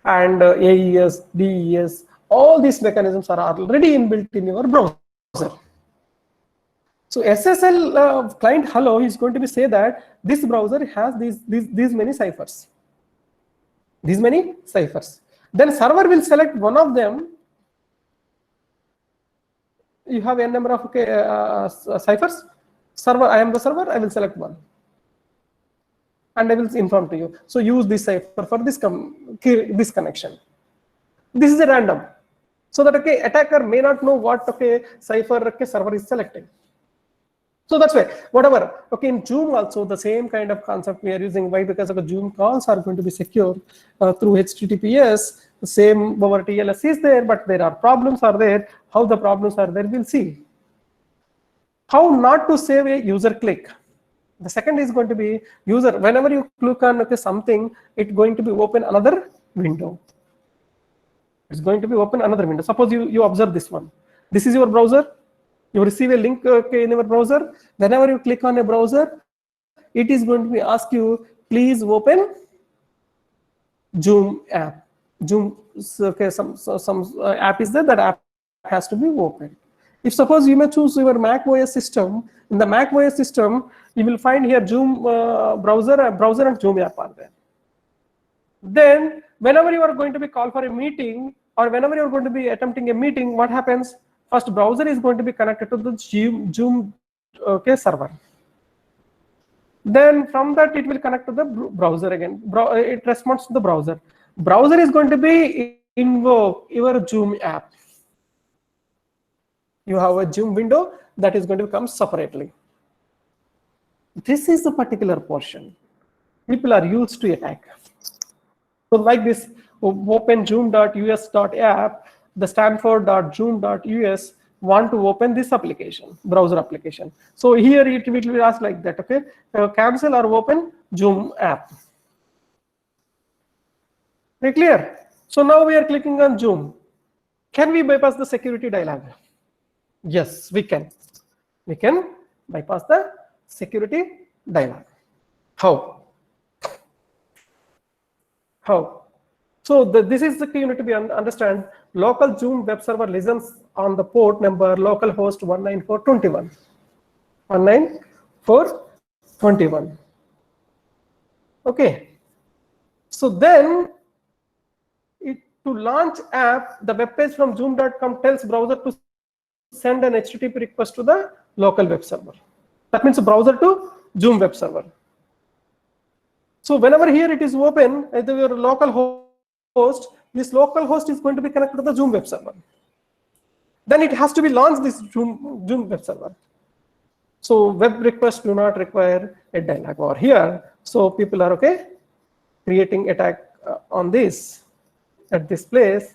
and AES, DES. All these mechanisms are already inbuilt in your browser. So SSL client hello is going to be say that this browser has these many ciphers. These many ciphers. Then server will select one of them. You have n number of ciphers. Server, I am the server, I will select one. And I will inform to you. So use this cipher for this connection. This is a random. So that attacker may not know what cipher server is selecting. So that's why whatever. In Zoom also the same kind of concept we are using. Why? Because the Zoom calls are going to be secure through HTTPS. The same over TLS is there, but there are problems are there. How the problems are there, we'll see. How not to save a user click. The second is going to be user. Whenever you click on something, it's going to be open another window. It's going to be open another window. Suppose you observe this one. This is your browser. You receive a link in your browser. Whenever you click on a browser, it is going to be ask you, please open Zoom app. Zoom, some app is there. That app has to be opened. If suppose you may choose your Mac OS system, in the Mac OS system, you will find here Zoom browser and Zoom app are there. Then whenever you are going to be called for a meeting, or whenever you are going to be attempting a meeting, what happens? First, browser is going to be connected to the Zoom server. Then from that, it will connect to the browser again. It responds to the browser. Browser is going to be invoke your Zoom app. You have a Zoom window that is going to come separately. This is the particular portion people are used to attack. So like this, open zoom.us.app, the stanford.zoom.us want to open this application, browser application. So here it will be asked like that, cancel or open Zoom app. Very clear? So now we are clicking on Zoom. Can we bypass the security dialog? Yes, we can. We can bypass the security dialog. How? How? So this is the key you need to be understand. Local Zoom web server listens on the port number localhost 194.21. 194.21. Okay. So then to launch app, the web page from zoom.com tells browser to send an HTTP request to the local web server. That means a browser to Zoom web server. So whenever here it is open at your local host, this local host is going to be connected to the Zoom web server. Then it has to be launched this Zoom web server. So web requests do not require a dialog over here. So people are okay creating attack on this at this place.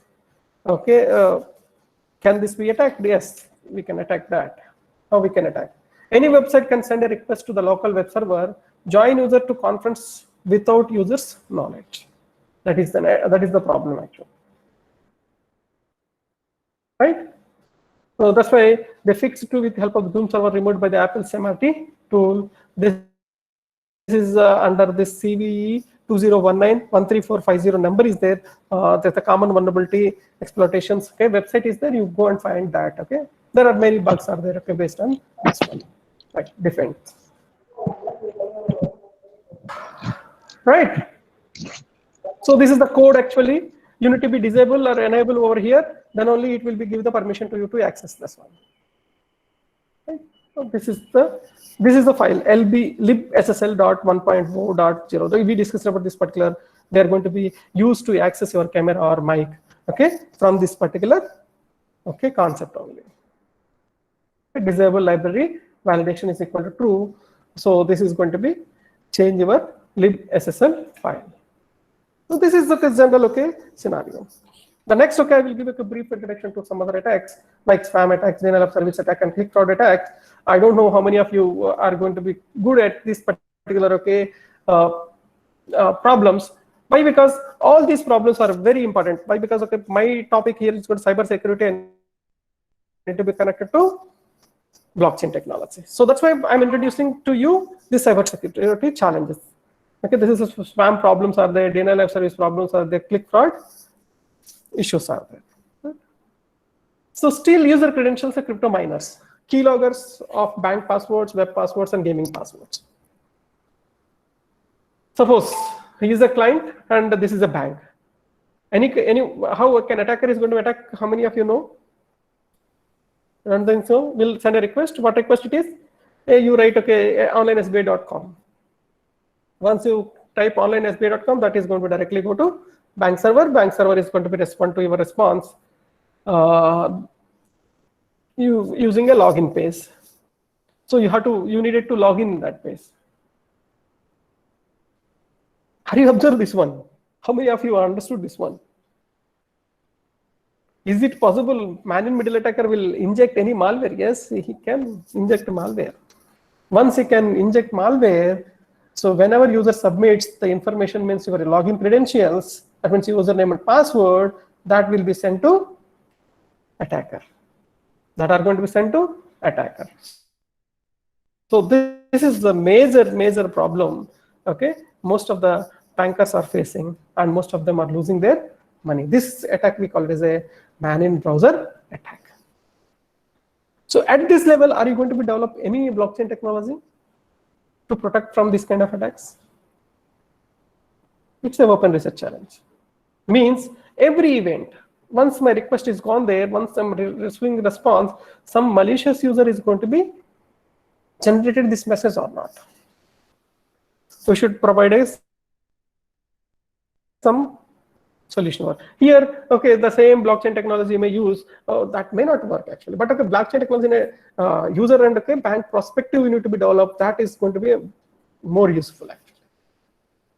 Okay, can this be attacked? Yes, we can attack that. How we can attack? Any website can send a request to the local web server, join user to conference without user's knowledge. That is the problem actually, right? So that's why they fixed it with help of Zoom server removed by the Apple SMRT tool. This is under this CVE 2019-13450 number is there. There's a common vulnerability exploitations. Okay, website is there. You go and find that. Okay, there are many bugs are there. Okay, based on this one, right? Defense. Right. So this is the code actually. You need to be disabled or enable over here. Then only it will be give the permission to you to access this one. Right. So this is the file libssl.1.0.0. We discussed about this particular. They are going to be used to access your camera or mic. Okay, from this particular concept only. Disable library validation is equal to true. So this is going to be change your libssl file. So this is the general scenario. The next I will give a brief introduction to some other attacks like spam attacks, denial of service attack, and click fraud attacks. I don't know how many of you are going to be good at this particular problems. Why? Because all these problems are very important. Why? Because my topic here is called cyber security and need to be connected to blockchain technology. So that's why I'm introducing to you the cyber security challenges. Okay, this is spam problems are there, denial of service problems are there, click fraud issues are there. So steal user credentials are crypto miners, keyloggers of bank passwords, web passwords, and gaming passwords. Suppose he is a client and this is a bank. How can attacker is going to attack? How many of you know? And then so we'll send a request. What request it is? You write onlinesba.com. Once you type onlinesba.com, that is going to directly go to bank server. Bank server is going to be respond to your response using a login page. So you needed to log in that page. Have you observed this one? How many of you understood this one? Is it possible man-in-middle attacker will inject any malware? Yes, he can inject malware. Once he can inject malware, so whenever user submits the information means your login credentials, that means username and password, that will be sent to attacker. That are going to be sent to attacker. So this is the major problem. Okay, most of the bankers are facing, and most of them are losing their money. This attack we call it as a man-in-browser attack. So at this level, are you going to be develop any blockchain technology to protect from this kind of attacks? It's a open research challenge. Means every event, once my request is gone there, once I'm receiving response, some malicious user is going to be generated this message or not. We should provide some solution here. Okay, the same blockchain technology you may use, that may not work actually, but blockchain technology in a user and bank perspective you need to be developed, that is going to be more useful actually.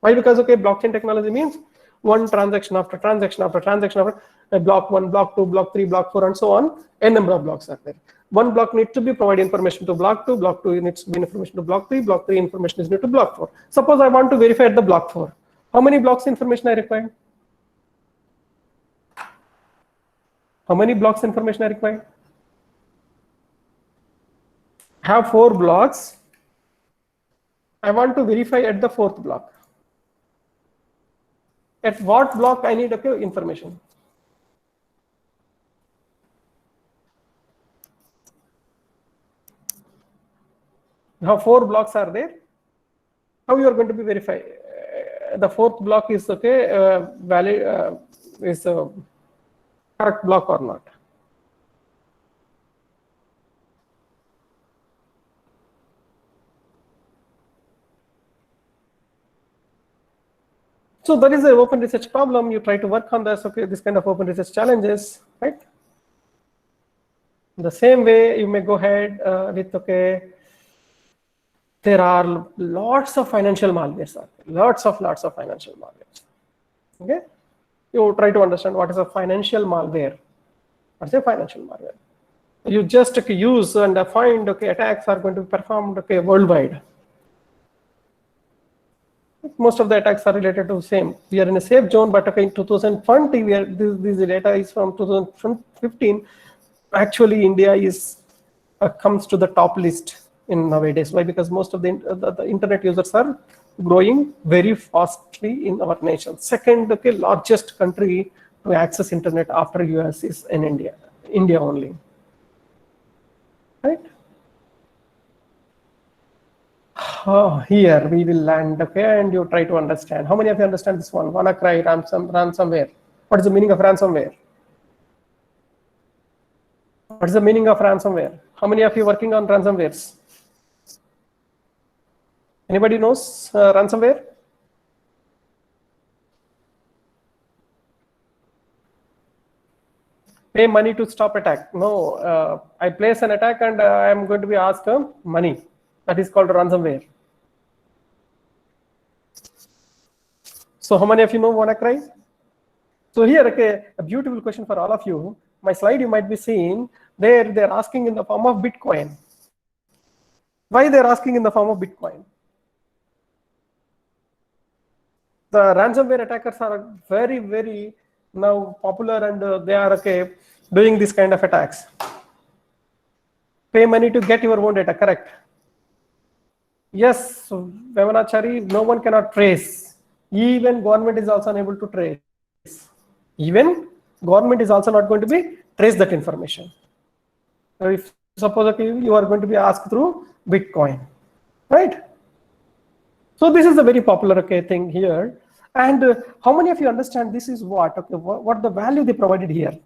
Why? Because blockchain technology means one transaction after transaction after transaction after block 1, block 2, block 3, block 4, and so on. N number of blocks are there. One block needs to be provide information to block 2, block 2 needs to be information to block 3, block 3 information is needed to block 4. Suppose I want to verify at the block 4. How many blocks information I require? How many blocks information I require? I have 4 blocks. I want to verify at the 4th block. At what block I need information? Now 4 blocks are there. How you are going to be verify the fourth block is valid, is a correct block or not. So that is the open research problem. You try to work on this, this kind of open research challenges, right? The same way you may go ahead with, there are lots of financial malwares, lots of financial malwares. Okay, you try to understand what is a financial malware. What's a financial malware? You just use and find attacks are going to be performed worldwide. Most of the attacks are related to the same. We are in a safe zone, but in 2020, this data is from 2015. Actually, India is comes to the top list in nowadays. Why? Because most of the internet users are growing very fastly in our nation. Second, largest country to access internet after US is in India. India only, right? Here we will land, and you try to understand. How many of you understand this one? WannaCry, ransomware. What is the meaning of ransomware? What is the meaning of ransomware? How many of you working on ransomwares? Anybody knows ransomware? Pay money to stop attack. No, I place an attack and I am going to be asked money. That is called ransomware. So how many of you know WannaCry? So here, a beautiful question for all of you. My slide you might be seeing there. They're asking in the form of Bitcoin. Why they're asking in the form of Bitcoin? The ransomware attackers are very, very now popular, and they are doing this kind of attacks. Pay money to get your own data, correct? Yes, Vemanachari, no one cannot trace. Even government is also unable to trace. Even government is also not going to be trace that information. So if suppose you are going to be asked through Bitcoin, right? So this is a very popular thing here. And how many of you understand this is what? What the value they provided here?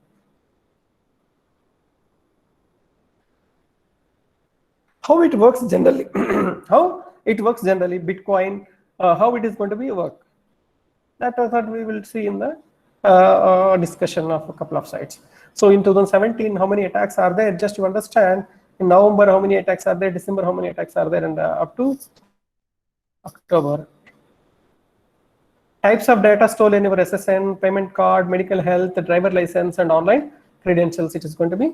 How it works generally? How it works generally? Bitcoin, how it is going to be work? That we will see in the discussion of a couple of sites. So in 2017, how many attacks are there? Just to understand. In November, how many attacks are there? December, how many attacks are there? And up to October. Types of data stolen in your SSN, payment card, medical health, driver license, and online credentials. It is going to be.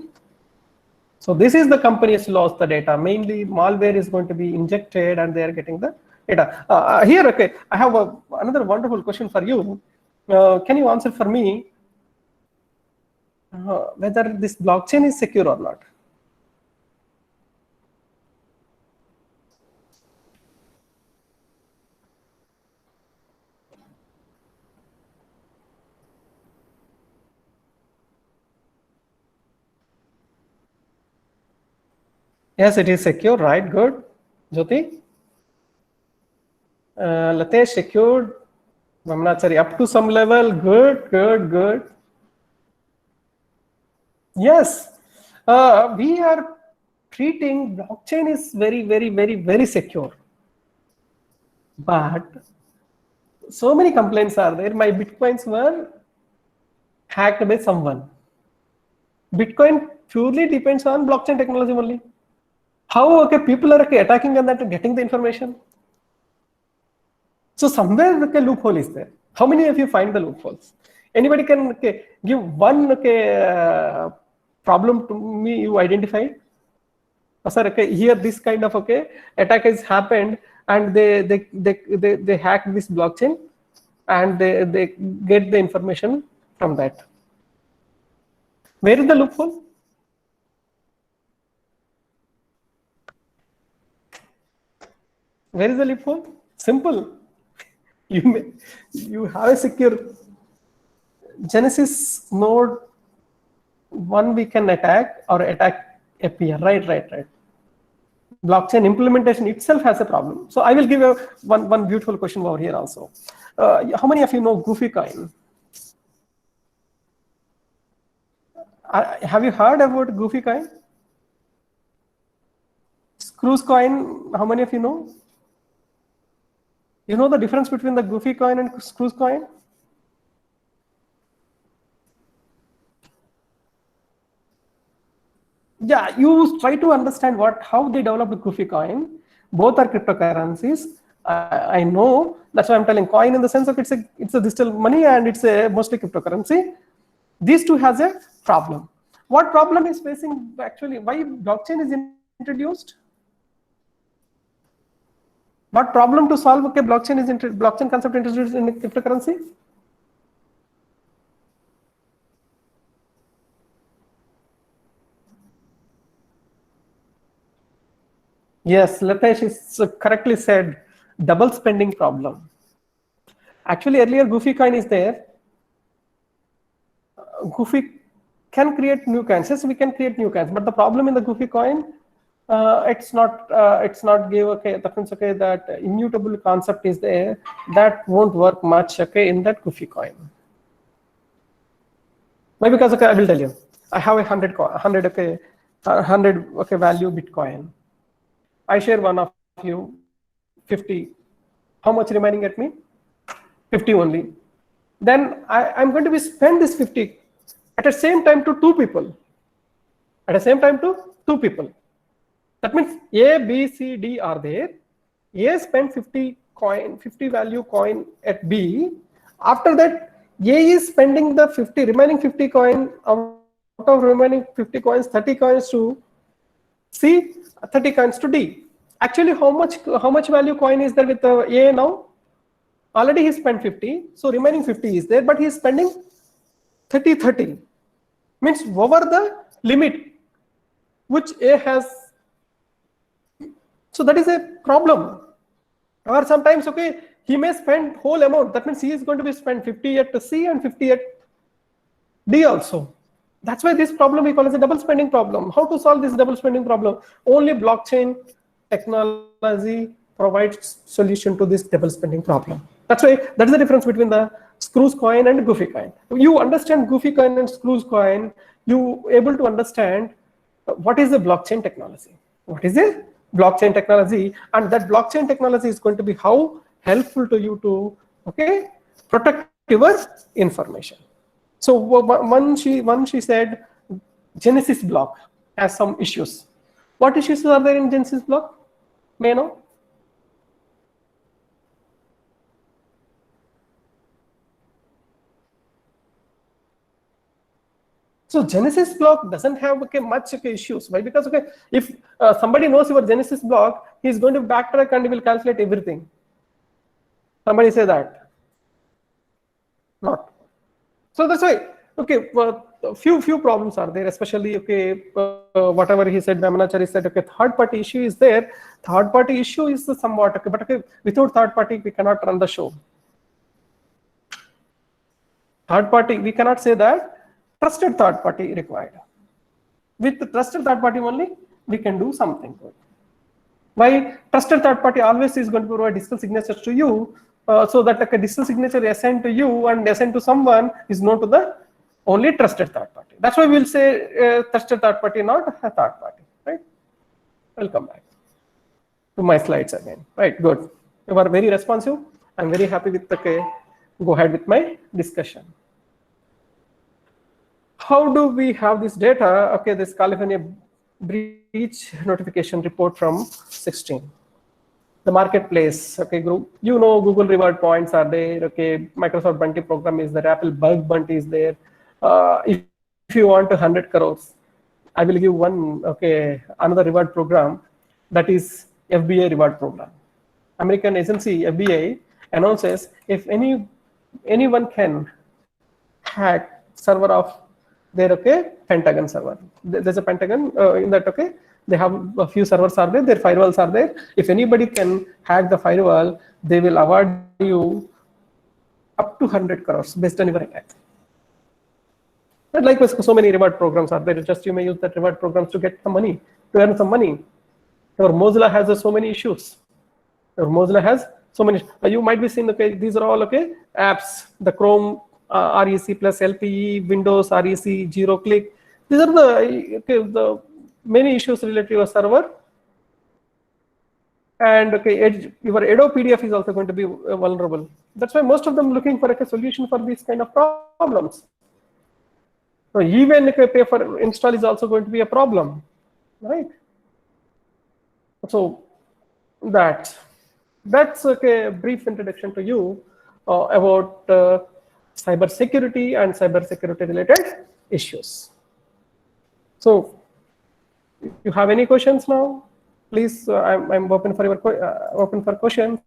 So this is the company has lost the data. Mainly malware is going to be injected and they are getting the data. Here, I have another wonderful question for you. Can you answer for me whether this blockchain is secure or not? Yes, it is secure, right? Good. Jyoti? Latesh, secured. Vamnachari, up to some level. Good, good, good. Yes. We are treating blockchain is very, very, very, very secure. But so many complaints are there. My Bitcoins were hacked by someone. Bitcoin purely depends on blockchain technology only. How people are attacking on that and getting the information? So somewhere a loophole is there. How many of you find the loopholes? Anybody can give one problem to me you identified? Sir, here this kind of attack has happened and they hack this blockchain and they get the information from that. Where is the loophole? Where is the loophole? Simple. You have a secure Genesis node. One we can attack or attack a peer. Right. Blockchain implementation itself has a problem. So I will give you one beautiful question over here also. How many of you know Goofy Coin? Have you heard about Goofy Coin? Screws Coin, how many of you know? You know the difference between the Goofy Coin and Screws Coin? Yeah, you try to understand how they developed Goofy Coin. Both are cryptocurrencies. I know, that's why I'm telling coin in the sense of it's a digital money and it's a mostly cryptocurrency. These two has a problem. What problem is facing actually? Why blockchain is introduced? What problem to solve? Okay, blockchain concept introduced in cryptocurrency. Yes, Latesh is correctly said. Double spending problem. Actually, earlier Goofy Coin is there. Goofy can create new coins. Yes, we can create new coins, but the problem in the Goofy Coin, it's not give okay. That means okay that immutable concept is there. That won't work much okay in that Goofy Coin. Why? Because okay, I will tell you. I have 100 value Bitcoin. I share one of you 50. How much remaining at me? 50 only. Then I'm going to be spend this 50 at the same time to two people. At the same time to two people. That means A, B, C, D are there. A spent 50 value coin at B. After that, A is spending the remaining 50 coin out of remaining 50 coins, 30 coins to C, 30 coins to D. Actually, how much value coin is there with the A now? Already he spent 50, so remaining 50 is there, but he is spending 30. Means over the limit which A has. So that is a problem. Or sometimes okay, he may spend whole amount. That means he is going to be spent 50 at C and 50 at D also. That's why this problem we call as a double spending problem. How to solve this double spending problem? Only blockchain technology provides solution to this double spending problem. That's why that is the difference between the Screws Coin and Goofy Coin. You understand Goofy Coin and Screws Coin, you able to understand what is the blockchain technology. What is a blockchain technology, and that blockchain technology is going to be how helpful to you to protect your information. So one she said Genesis block has some issues. What issues are there in Genesis block? May I know? So Genesis block doesn't have much issues. Why? Because if somebody knows your Genesis block, he is going to backtrack and he will calculate everything. Somebody say that. Not. So that's why few problems are there, especially whatever he said, Vamanachari said third party issue is there. Third party issue is somewhat but without third party we cannot run the show. Third party we cannot say that. Trusted third party required. With the trusted third party only we can do something good. Why? Trusted third party always is going to provide digital signatures to you, so that a digital signature assigned to you and assigned to someone is known to the only trusted third party. That's why we'll say trusted third party, not a third party. Right? Welcome back to my slides again. Right? Good. You are very responsive. I'm very happy with go ahead with my discussion. How do we have this data? This California breach notification report from 16. The marketplace, group. You know, Google reward points are there. Microsoft Bounty program is there. Apple Bug Bounty is there. If you want 100 crores, I will give one. Another reward program, that is FBI reward program. American agency FBI announces if anyone can hack server of their Pentagon server. There's a Pentagon in that they have a few servers are there, their firewalls are there. If anybody can hack the firewall, they will award you up to 100 crores based on your attack. And likewise, so many reward programs are there. Just you may use that reward programs to get some money, to earn some money. Your Mozilla has so many issues. Your Mozilla has so many. You might be seeing, okay, these are all okay apps, the Chrome REC plus LPE, Windows REC, GeroClick. These are the many issues related to your server. And okay, your Adobe PDF is also going to be vulnerable. That's why most of them looking for a solution for these kind of problems. So even if a pay for install is also going to be a problem, right? So that's okay, a brief introduction to you about cyber security and cyber security related issues. So if you have any questions now, please, I'm open for your open for questions.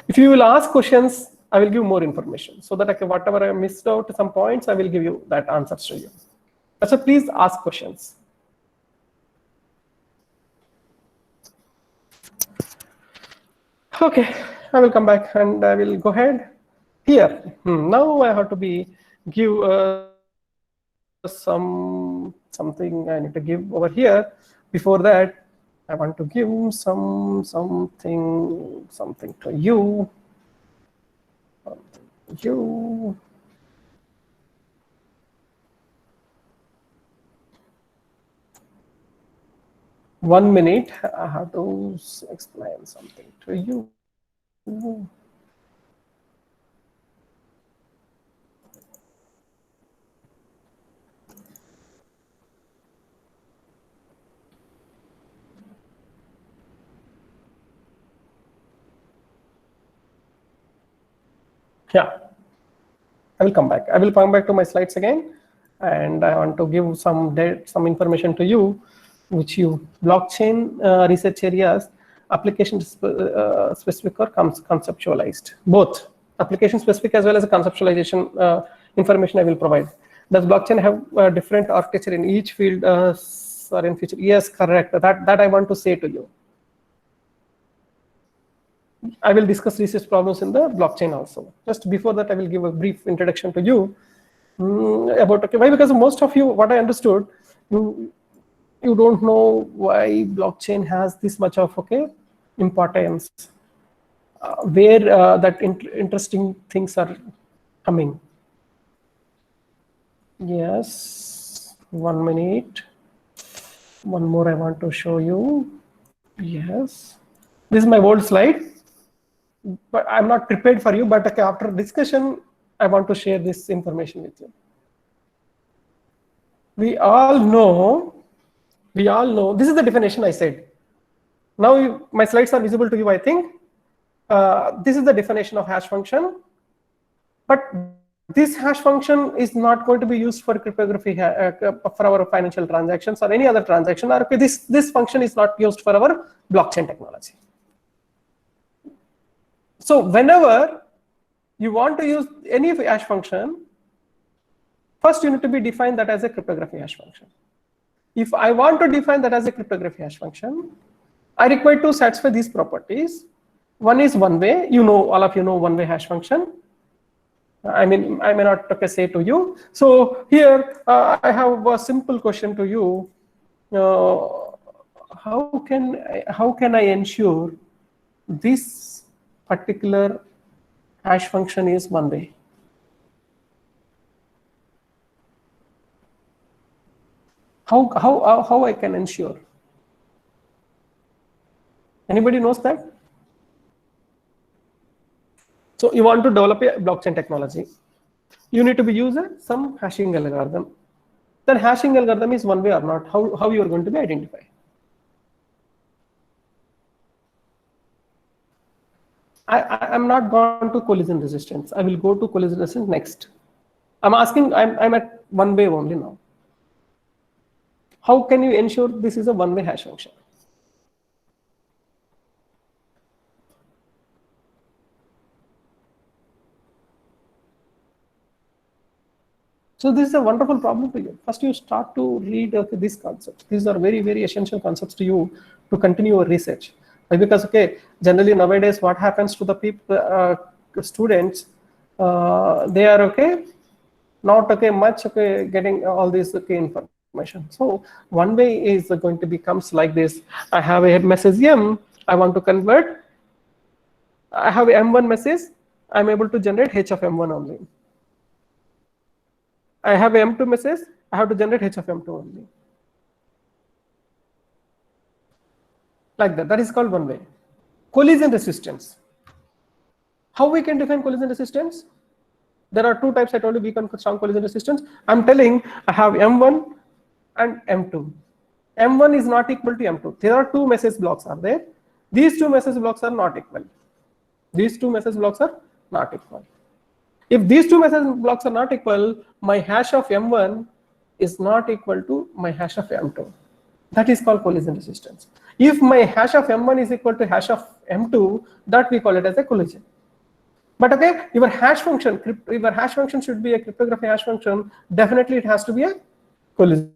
If you will ask questions, I will give more information so that okay, whatever I missed out some points, I will give you that answers to you. So please ask questions. Okay, I will come back and I will go ahead here. Now I have to give something I need to give over here. Before that, I want to give something to you. You. One minute, I have to explain something to you. Yeah, I will come back. I will come back to my slides again, and I want to give some information to you, which you blockchain research areas, application specific or conceptualized, both application specific as well as a conceptualization information I will provide. Does blockchain have different architecture in each field or in future? Yes, correct. That I want to say to you. I will discuss research problems in the blockchain also. Just before that, I will give a brief introduction to you about, okay, why? Because most of you, what I understood, you don't know why blockchain has this much of importance, where that interesting things are coming. Yes, 1 minute. One more I want to show you. Yes, this is my old slide, but I'm not prepared for you. But okay, after discussion, I want to share this information with you. We all know. This is the definition I said. Now my slides are visible to you, I think. This is the definition of hash function. But this hash function is not going to be used for cryptography for our financial transactions or any other transaction. Or okay, this function is not used for our blockchain technology. So whenever you want to use any hash function, first you need to be define that as a cryptography hash function. If I want to define that as a cryptography hash function, I require to satisfy these properties. One is one-way. All of you know one-way hash function. I mean, I may not say to you. So here I have a simple question to you. How can I ensure this particular hash function is one-way? How I can ensure? Anybody knows that? So you want to develop a blockchain technology. You need to be using some hashing algorithm. Then hashing algorithm is one way or not? How you are going to be identified? I'm not gone to collision resistance. I will go to collision resistance next. I'm asking. I'm at one way only now. How can you ensure this is a one-way hash function? So this is a wonderful problem for you. First, you start to read these concepts. These are very, very essential concepts to you to continue your research. Because generally nowadays, what happens to the people, students, they are not much getting all this information. So one way is going to becomes like this. I have a message M. I want to convert. I have M1 message. I'm able to generate H of M1 only. I have M2 message. I have to generate H of M2 only. Like that. That is called one way. Collision resistance. How we can define collision resistance? There are two types. I told you we can strong collision resistance. I'm telling I have M1 and M2. M1 is not equal to M2. There are two message blocks are there. These two message blocks are not equal. These two message blocks are not equal. If these two message blocks are not equal, my hash of M1 is not equal to my hash of M2. That is called collision resistance. If my hash of M1 is equal to hash of M2, that we call it as a collision. But okay, your hash function should be a cryptography hash function. Definitely, it has to be a collision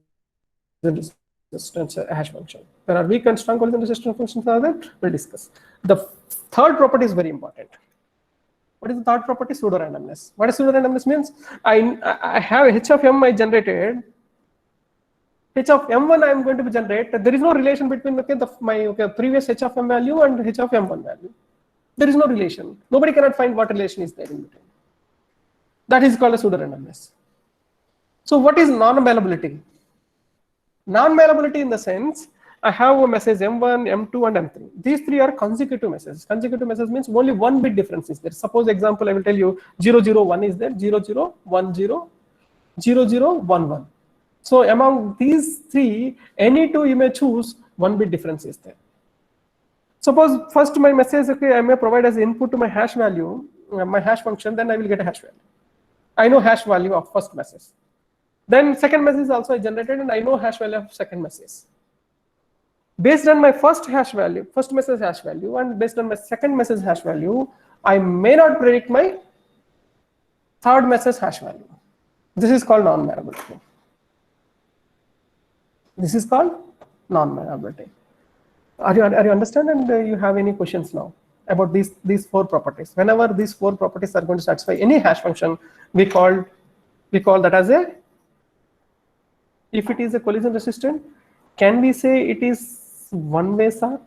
resistance hash function. There are weak and strong collision resistance functions are there. We'll discuss. The third property is very important. What is the third property? Pseudo-randomness. What is pseudo-randomness means? I have H of M I generated. H of M1 I am going to be generated. There is no relation between my previous H of M value and H of M1 value. There is no relation. Nobody cannot find what relation is there in between. That is called a pseudo-randomness. So what is non-malleability? Non-malleability in the sense, I have a message M1, M2 and M3. These three are consecutive messages. Consecutive message means only one bit difference is there. Suppose example, I will tell you 001 is there, 0010, 0011. So among these three, any two you may choose, one bit difference is there. Suppose first my message, okay, I may provide as input to my hash value, my hash function, then I will get a hash value. I know hash value of first message. Then second message also I generated and I know hash value of second message. Based on my first message hash value and based on my second message hash value, I may not predict my third message hash value. This is called non-malleability. This is called non-malleability. Are you understand and you have any questions now about these four properties? Whenever these four properties are going to satisfy any hash function, we call that as a, if it is a collision resistant, can we say it is one way, sir?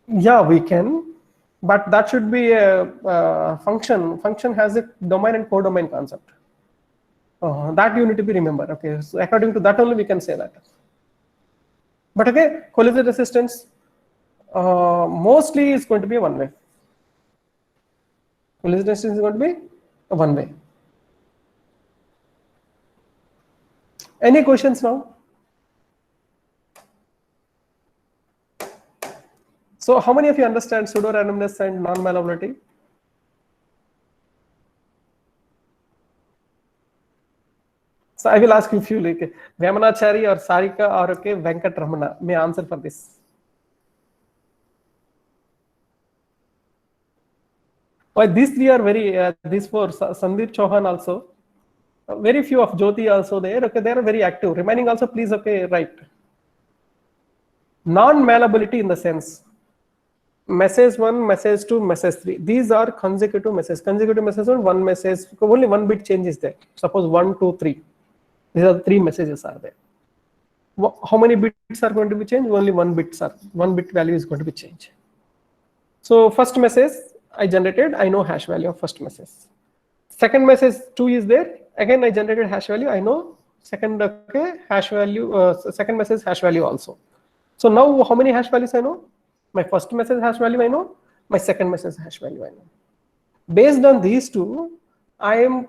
Yeah, we can, but that should be a function. Function has a domain and codomain concept. That you need to be remember. Okay, so according to that only we can say that. But okay, collision resistance mostly is going to be one way. Collision resistance is going to be one way. Any questions now? So how many of you understand pseudo-randomness and non-malleability? So I will ask you a few, like Vemanachari or Sarika or okay, Venkat Ramana may answer for this. Why these three are very, these four, Sandeep Chauhan also, very few of Jyoti also there, okay, they are very active. Remaining also please, okay, write. Non-malleability in the sense, message 1, message 2, message 3. These are consecutive messages. Consecutive messages on one message, only one bit change is there. Suppose 1, 2, 3. These are the three messages are there. How many bits are going to be changed? Only one bit value is going to be changed. So first message I generated, I know hash value of first message. Second message 2 is there. Again I generated hash value. I know second hash value. Second message hash value also. So now how many hash values I know? My first message hash value I know. My second message hash value I know. Based on these two, I am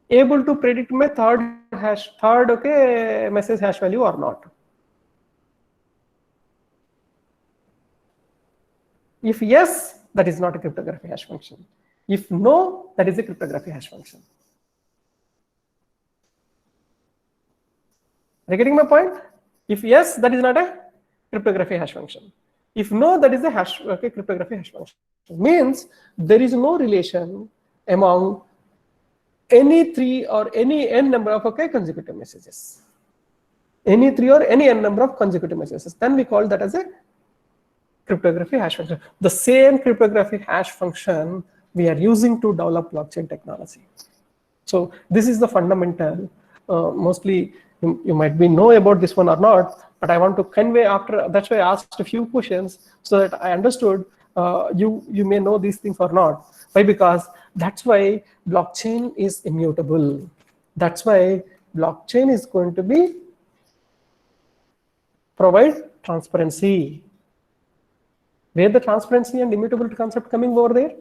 able to predict my third message hash value or not. If yes, that is not a cryptography hash function. If no, that is a cryptography hash function. Are you getting my point? If yes, that is not a cryptography hash function. If no, that is a cryptography hash function. Means there is no relation among any 3 or any n number of consecutive messages. Any 3 or any n number of consecutive messages. Then we call that as a cryptography hash function. The same cryptography hash function we are using to develop blockchain technology. So this is the fundamental. Mostly You might be know about this one or not, but I want to convey after. That's why I asked a few questions so that I understood you may know these things or not. Why? Because that's why blockchain is immutable. That's why blockchain is going to be provide transparency. Where the transparency and immutability concept coming over there?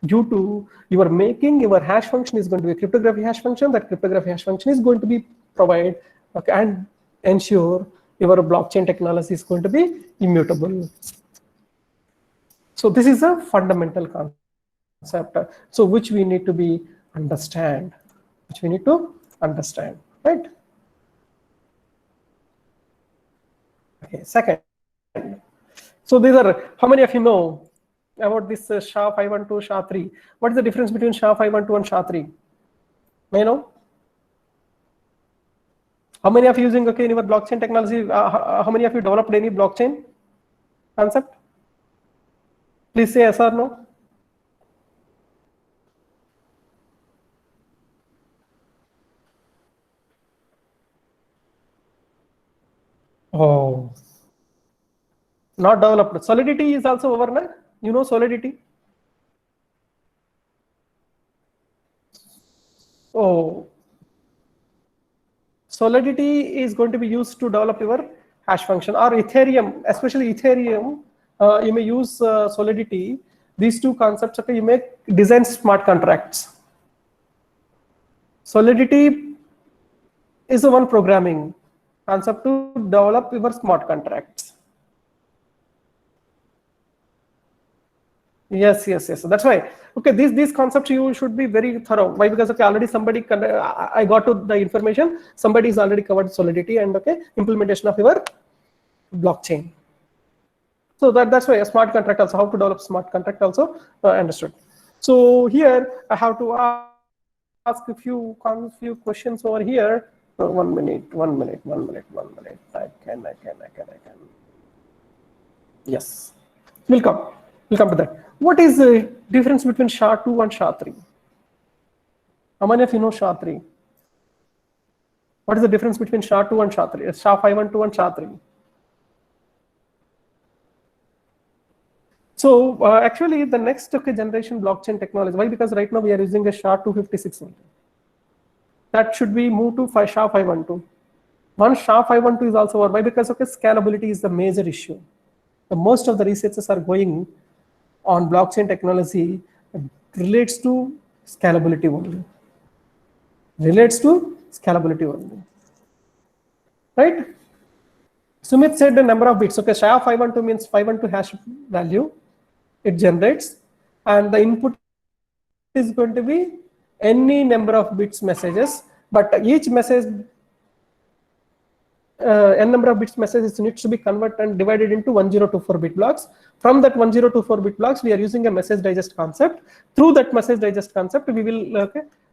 Due to you are making your hash function is going to be a cryptography hash function. That cryptography hash function is going to be provide and ensure your blockchain technology is going to be immutable. So this is a fundamental concept. So which we need to be understand, right? Okay, second. So these are, how many of you know about this SHA-512, SHA-3? What is the difference between SHA-512 and SHA-3? May I know? How many of you using in your blockchain technology? How many of you developed any blockchain concept? Please say yes or no. Oh, not developed. Solidity is also over now. You know Solidity? Oh, Solidity is going to be used to develop your hash function, or Ethereum, especially Ethereum. You may use Solidity. These two concepts, okay, you may design smart contracts. Solidity is the one programming concept to develop your smart contracts. Yes. That's why. Okay, these concepts you should be very thorough. Why? Because okay, already somebody I got to the information. Somebody is already covered Solidity and okay implementation of your blockchain. So that's why a smart contract also, how to develop smart contract also understood. So here I have to ask a few questions over here. 1 minute. I can. Yes, we'll come to that. What is the difference between SHA-2 and SHA-3? How many of you know SHA-3? What is the difference between SHA-2 and SHA-3? SHA-512 and SHA-3. So actually, the next generation blockchain technology. Why? Because right now we are using a SHA-256 only. That should be moved to SHA-512. Once SHA-512 is also over. Why? Because okay, scalability is the major issue. Most of the researchers are going on blockchain technology relates to scalability only. Right? Sumit said the number of bits. Okay, SHA-512 means 512 hash value. It generates, and the input is going to be any number of bits messages, but each message n number of bits messages needs to be converted and divided into 1024 bit blocks. From that 1024 bit blocks, we are using a message digest concept. Through that message digest concept, we will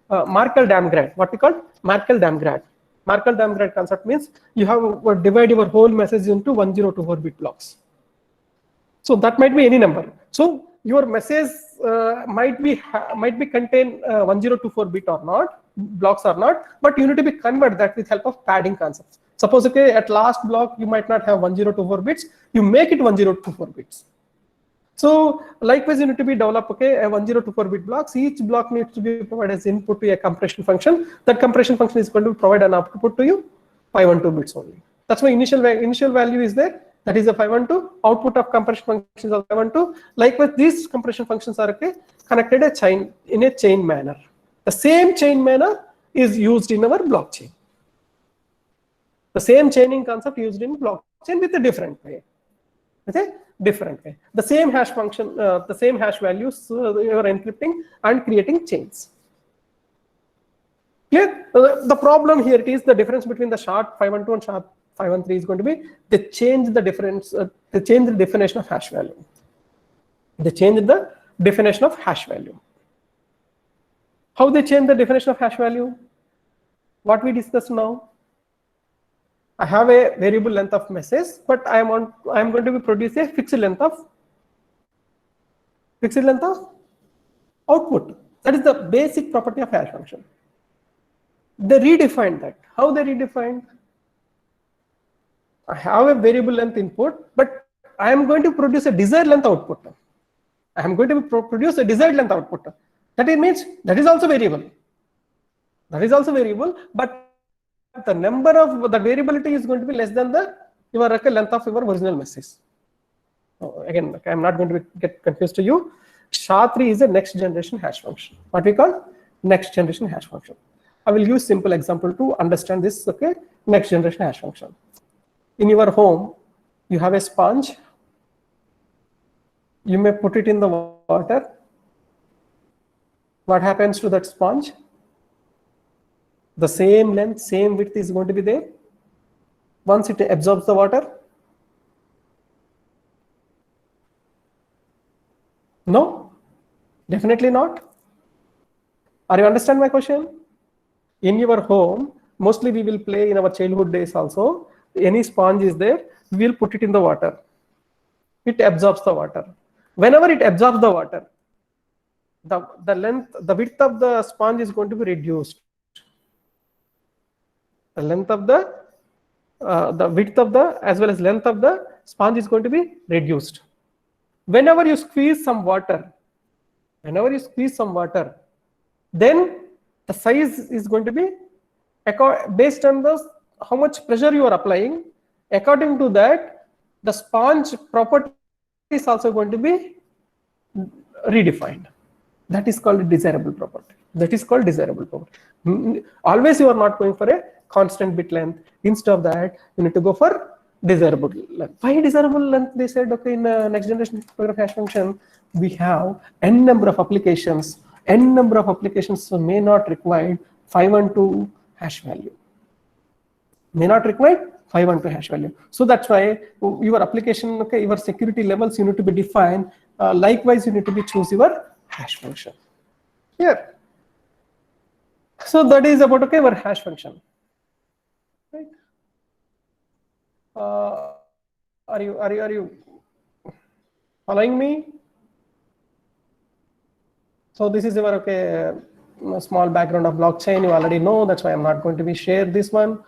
Markle-Damgard. What we call Markle-Damgard. Markle-Damgard concept means you have divide your whole message into 1024 bit blocks. So that might be any number. So your message might be contain 1024 bit or not, blocks or not, but you need to be convert that with help of padding concepts. Suppose okay, at last block you might not have 1024 bits, you make it 1024 bits. So likewise, you need to be develop a 1024 bit blocks. Each block needs to be provided as input to a compression function. That compression function is going to provide an output to you 512 bits only. That's why initial value is there. That is a 512. Output of compression functions are 512. Likewise, these compression functions are connected in a chain manner. The same chain manner is used in our blockchain. The same chaining concept used in blockchain with a different way. Okay, different way. The same hash function, the same hash values you are encrypting and creating chains. Clear? The problem here is the difference between the SHA-512 and SHA-513 is going to be they change the difference. They change the definition of hash value. How they change the definition of hash value? What we discussed now. I have a variable length of message, but I am going to be produce a fixed length of output. That is the basic property of hash function. They redefined that. How they redefined? I have a variable length input, but I am going to produce a desired length output. I am going to produce a desired length output. That it means that is also variable. That is also variable, but the number of the variability is going to be less than the your length of your original message. Again, I am not going to get confused to you. SHA-3 is a next generation hash function. What we call next generation hash function. I will use simple example to understand this. Okay, next generation hash function. In your home, you have a sponge. You may put it in the water. What happens to that sponge? The same length, same width is going to be there. Once it absorbs the water. No, definitely not. Are you understand my question? In your home, mostly we will play in our childhood days also. Any sponge is there, we will put it in the water. It absorbs the water. Whenever it absorbs the water, the length, the width of the sponge is going to be reduced. The length of the width of the as well as length of the sponge is going to be reduced. Whenever you squeeze some water, then the size is going to be based on how much pressure you are applying. According to that, the sponge property is also going to be redefined. That is called desirable property. Always you are not going for a constant bit length. Instead of that, you need to go for desirable length. Why desirable length? They said, okay, in next generation cryptographic hash function, we have n number of applications. N number of applications may not require 512 hash value. So that's why your application, okay, your security levels you need to be defined. Likewise, you need to be choose your hash function. Here. So that is about okay, our hash function. Right? Are you following me? So this is your okay, small background of blockchain. You already know. That's why I'm not going to be share this one.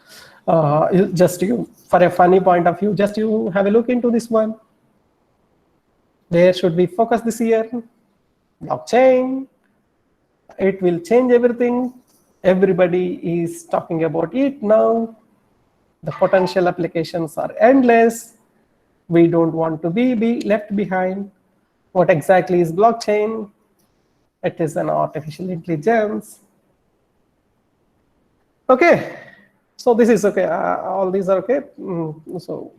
Just you for a funny point of view. Just you have a look into this one. There should be focus this year. Blockchain. It will change everything. Everybody is talking about it now. The potential applications are endless. We don't want to be left behind. What exactly is blockchain? It is an artificial intelligence. Okay, so this is okay. All these are okay. So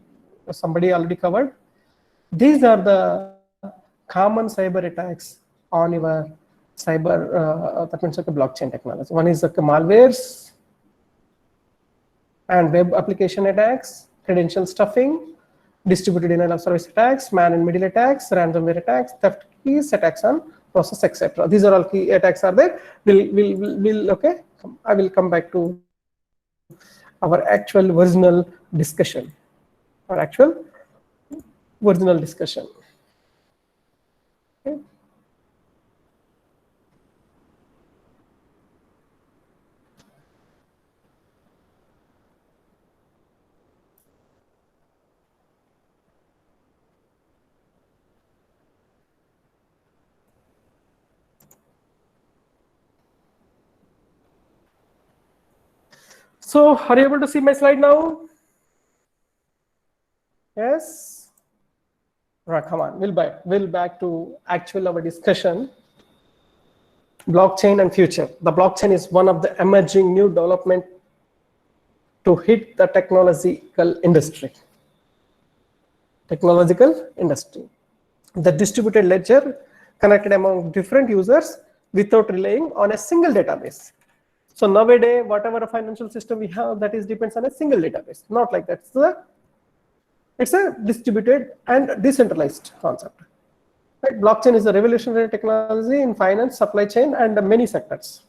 somebody already covered. These are the common cyber attacks on your cyber, that means like a blockchain technology. One is the malwares and web application attacks, credential stuffing, distributed denial of service attacks, man in middle attacks, ransomware attacks, theft keys, attacks on process, etc. These are all key attacks are there. We'll okay. I will come back to our actual original discussion. Okay. So are you able to see my slide now? Yes? Right, come on, we'll back to actual our discussion. Blockchain and future. The blockchain is one of the emerging new development to hit the technological industry. The distributed ledger connected among different users without relying on a single database. So nowadays, whatever financial system we have, that is depends on a single database. Not like that. It's a distributed and decentralized concept. Right? Blockchain is a revolutionary technology in finance, supply chain, and many sectors.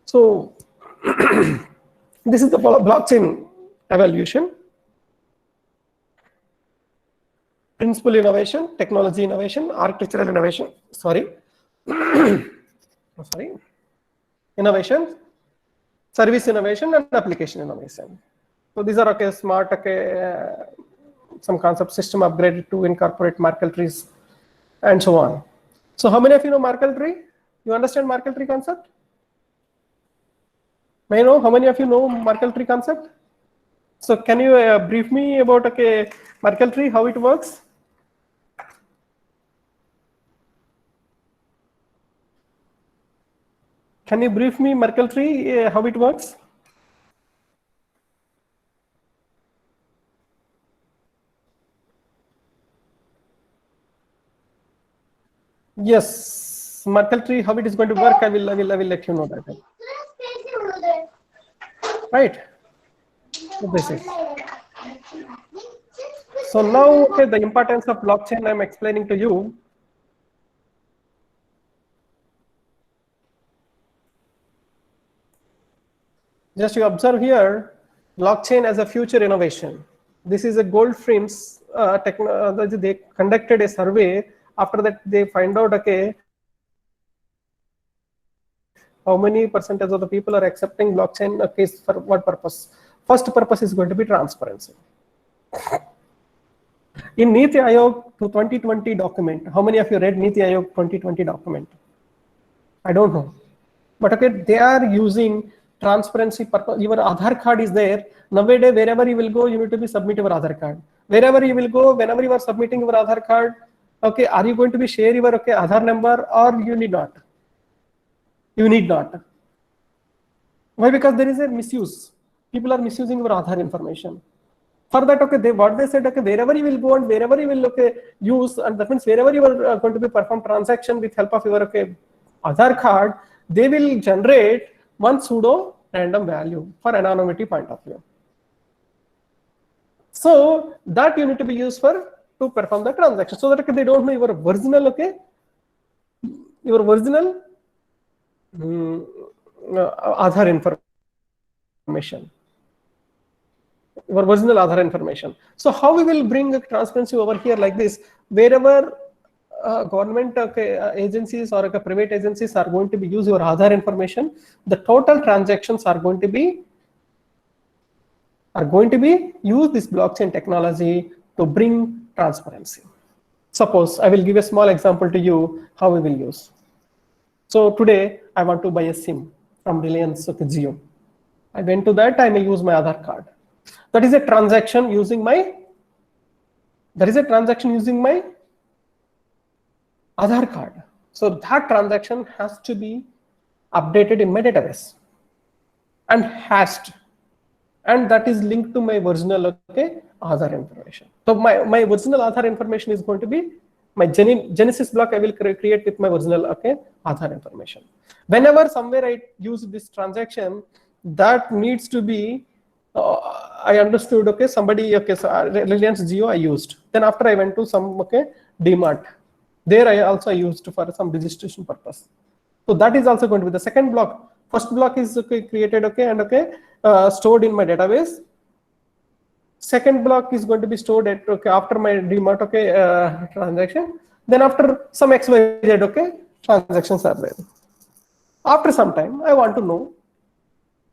So this is the blockchain evolution. Principal innovation, technology innovation, architectural innovation. Innovation, service innovation, and application innovation. So these are okay, smart, some concept system upgraded to incorporate Merkle trees and so on. So how many of you know Merkle tree? You understand Merkle tree concept? May I know how many of you know Merkle tree concept? So can you brief me about Merkle tree, how it works? Can you brief me Merkle tree, how it works? Yes, Merkle tree, how it is going to work, I will let you know that. Right. So this is. So now, the importance of blockchain I'm explaining to you. Just you observe here, blockchain as a future innovation. This is a Goldframes technology. They conducted a survey. After that, they find out how many percentage of the people are accepting blockchain for what purpose. First purpose is going to be transparency. In Niti Aayog 2020 document, how many of you read Niti Aayog 2020 document? I don't know, but they are using transparency purpose. Your Aadhaar card is there. Nowadays, wherever you will go, you need to be submit your Aadhaar card. Wherever you will go, whenever you are submitting your Aadhaar card, are you going to be share your Aadhaar number, or you need not? You need not. Why? Because there is a misuse. People are misusing your Aadhaar information. For that, what they said, wherever you will go and wherever you will use, and that means wherever you are going to be perform transaction with help of your Aadhaar card, they will generate one pseudo random value for anonymity point of view. So that you need to be used to perform the transaction, so that they don't know your original Aadhaar information. Your original Aadhaar information. So how we will bring transparency over here like this? Wherever government agencies or private agencies are going to be use your Aadhaar information, the total transactions are going to be use this blockchain technology to bring transparency. Suppose I will give a small example to you how we will use. So today I want to buy a SIM from Reliance Jio. I went to that, I may use my Aadhaar card. That is a transaction using my Aadhaar card. So that transaction has to be updated in my database and hashed, and that is linked to my original Aadhaar information. So my original Aadhaar information is going to be my Genesis block. I will create with my original Aadhaar information. Whenever somewhere I use this transaction, that needs to be I understood somebody so Reliance Jio I used. Then after I went to some DMart. There I also used for some registration purpose. So that is also going to be the second block. First block is created and stored in my database. Second block is going to be stored at after my DMart transaction. Then after some XYZ transactions are there. After some time, I want to know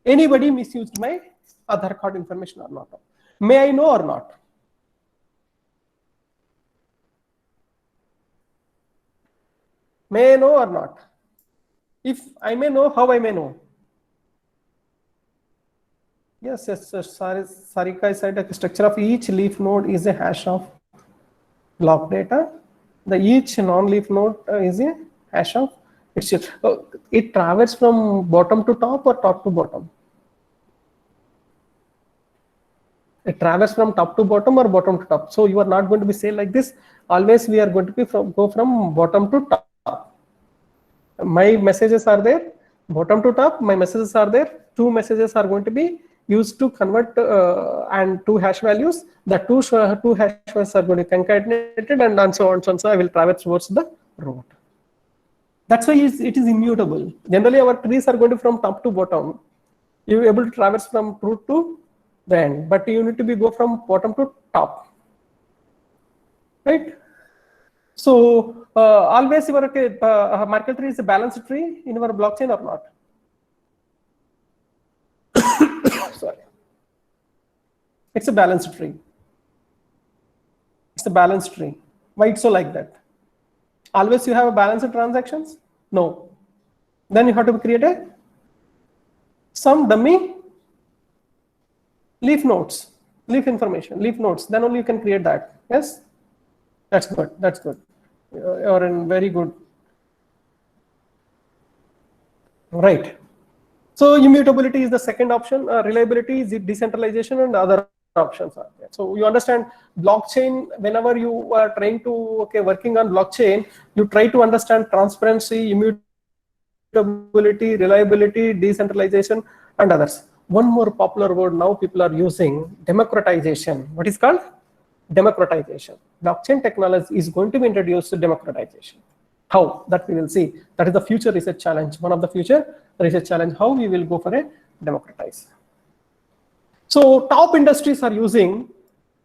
anybody misused my Aadhaar card information or not. May I know or not? May I know or not? If I may know, how I may know? Yes, Sarika said the structure of each leaf node is a hash of block data. Each non-leaf node is a hash of it travels from bottom to top or top to bottom? It travels from top to bottom or bottom to top. So you are not going to be say like this. Always we are going to be go from bottom to top. My messages are there, bottom to top. My messages are there. Two messages are going to be used to convert and two hash values. The two hash values are going to be concatenated and so on. So I will travel towards the root. That's why it is immutable. Generally, our trees are going to from top to bottom. You are able to traverse from root to the end, but you need to be go from bottom to top, right? So always your Merkle tree is a balanced tree in our blockchain or not? Sorry. It's a balanced tree. It's a balanced tree. Why it's so like that? Always you have a balanced transactions? No. Then you have to create some dummy leaf nodes, leaf information, leaf nodes. Then only you can create that. Yes, that's good. That's good. You're in very good. Right. So immutability is the second option. Reliability is decentralization, and other options are there. So you understand blockchain. Whenever you are trying to working on blockchain, you try to understand transparency, immutability, reliability, decentralization, and others. One more popular word now people are using: democratization. What is called democratization? Blockchain technology is going to be introduced to democratization. How? That we will see. That is the future research challenge. One of the future research challenge. How we will go for a democratize. So top industries are using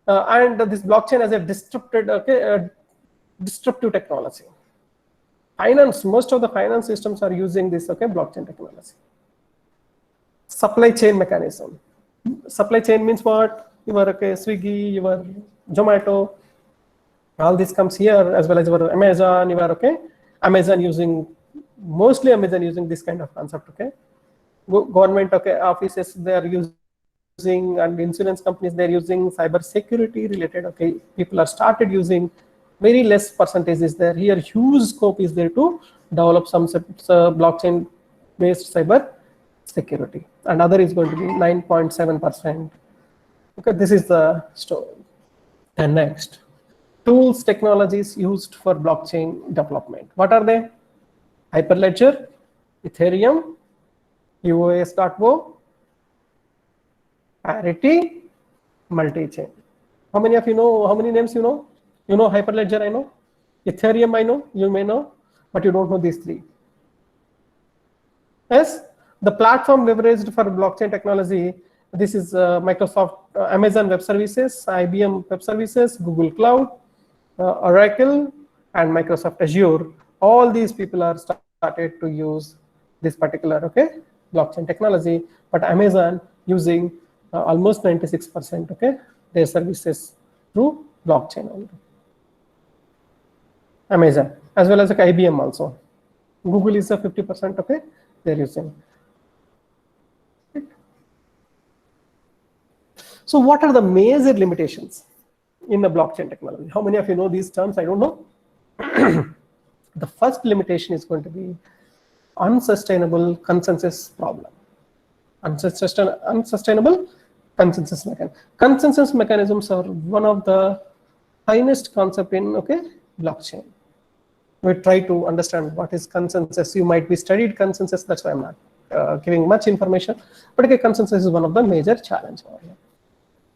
and this blockchain as a disruptive technology. Finance, most of the finance systems are using this blockchain technology. Supply chain mechanism. Supply chain means what? Your Swiggy, your Zomato, all this comes here, as well as your Amazon. You are Amazon using this kind of concept. Government offices they are using, and insurance companies they are using. Cyber security related people are started using. Very less percentage is there here. Huge scope is there to develop some blockchain based cyber security, and other is going to be 9.7%. This is the story. And next, tools, technologies used for blockchain development. What are they? Hyperledger, Ethereum, EOS.O, Parity, Multichain. How many of you know? How many names you know? You know Hyperledger, I know. Ethereum, I know. You may know, but you don't know these three. Yes, the platform leveraged for blockchain technology. This is Microsoft, Amazon Web Services, IBM Web Services, Google Cloud, Oracle, and Microsoft Azure. All these people are started to use this particular blockchain technology. But Amazon using almost 96% their services through blockchain only. Amazon as well as IBM also. Google is a 50% they're using. So what are the major limitations in the blockchain technology? How many of you know these terms? I don't know. The first limitation is going to be unsustainable consensus problem. Unsustainable consensus mechanism. Consensus mechanisms are one of the finest concept in blockchain. We try to understand what is consensus. You might be studied consensus. That's why I'm not giving much information. But consensus is one of the major challenges.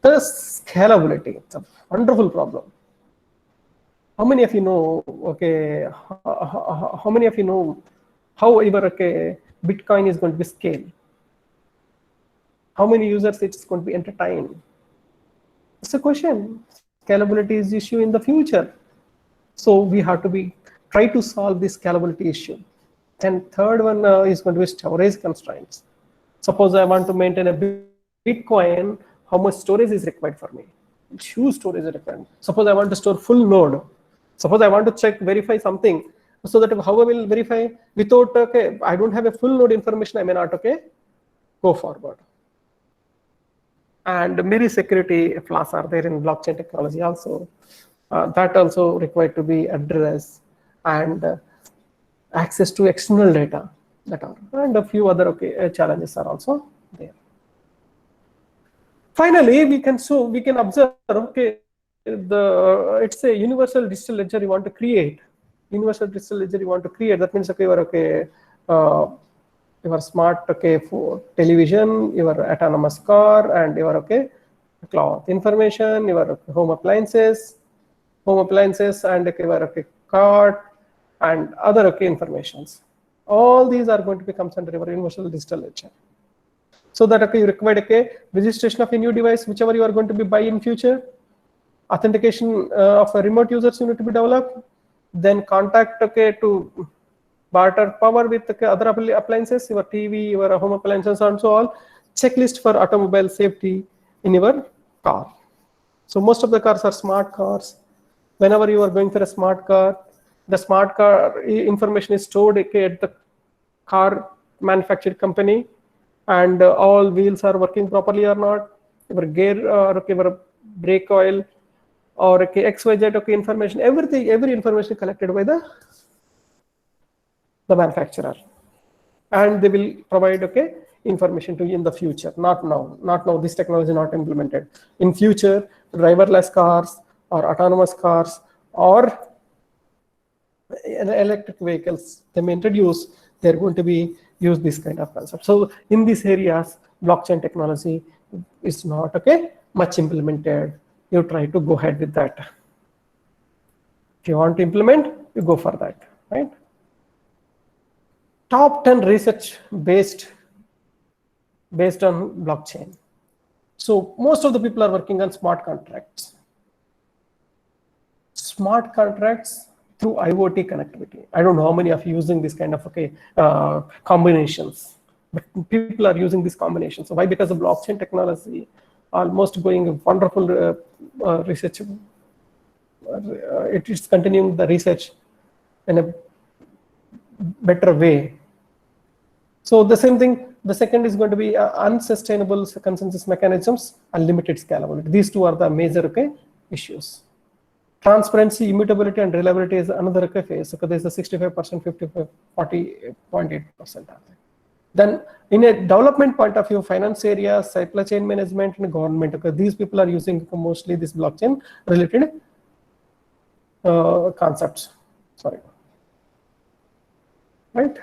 The scalability, it's a wonderful problem. How many of you know, how many of you know how your Bitcoin is going to be scaled? How many users it's going to be entertained? It's a question. Scalability is issue in the future. So we have to try to solve this scalability issue. And third one is going to be storage constraints. Suppose I want to maintain a Bitcoin, how much storage is required for me? Huge storage is required. Suppose I want to store full node. Suppose I want to verify something, so that how I will verify without I don't have a full node information, I may not go forward. And many security flaws are there in blockchain technology also. That also required to be addressed, and access to external data and a few other challenges are also there. Finally, we can observe it's a universal digital ledger you want to create. Universal digital ledger you want to create. That means your smart for television, your autonomous car, and your cloud information, your home appliances, and your card and other informations. All these are going to become under your universal digital ledger. So that you require registration of a new device, whichever you are going to be buy in future. Authentication of a remote users you need to be developed. Then contact to barter power with other appliances, your TV, your home appliances, and so on. Checklist for automobile safety in your car. So most of the cars are smart cars. Whenever you are going for a smart car, the smart car information is stored at the car manufacturing company, and all wheels are working properly or not, your gear or your brake oil or XYZ information, every information collected by the manufacturer, and they will provide information to you in the future. Not now, this technology is not implemented. In future, driverless cars or autonomous cars or electric vehicles they may introduce, they're going to be use this kind of concept. So in these areas, blockchain technology is not much implemented. You try to go ahead with that. If you want to implement, you go for that, right? Top 10 research based on blockchain. So most of the people are working on smart contracts. Smart contracts through IoT connectivity. I don't know how many of you using this kind of combinations, but people are using this combination. So why? Because the blockchain technology almost going wonderful research. It is continuing the research in a better way. So the same thing, the second is going to be unsustainable consensus mechanisms, unlimited scalability. These two are the major issues. Transparency, immutability, and reliability is another phase. So there's a 65%, 55, 40.8%. Then in a development point of view, finance area, supply chain management, and government, these people are using mostly this blockchain related concepts. Sorry. Right?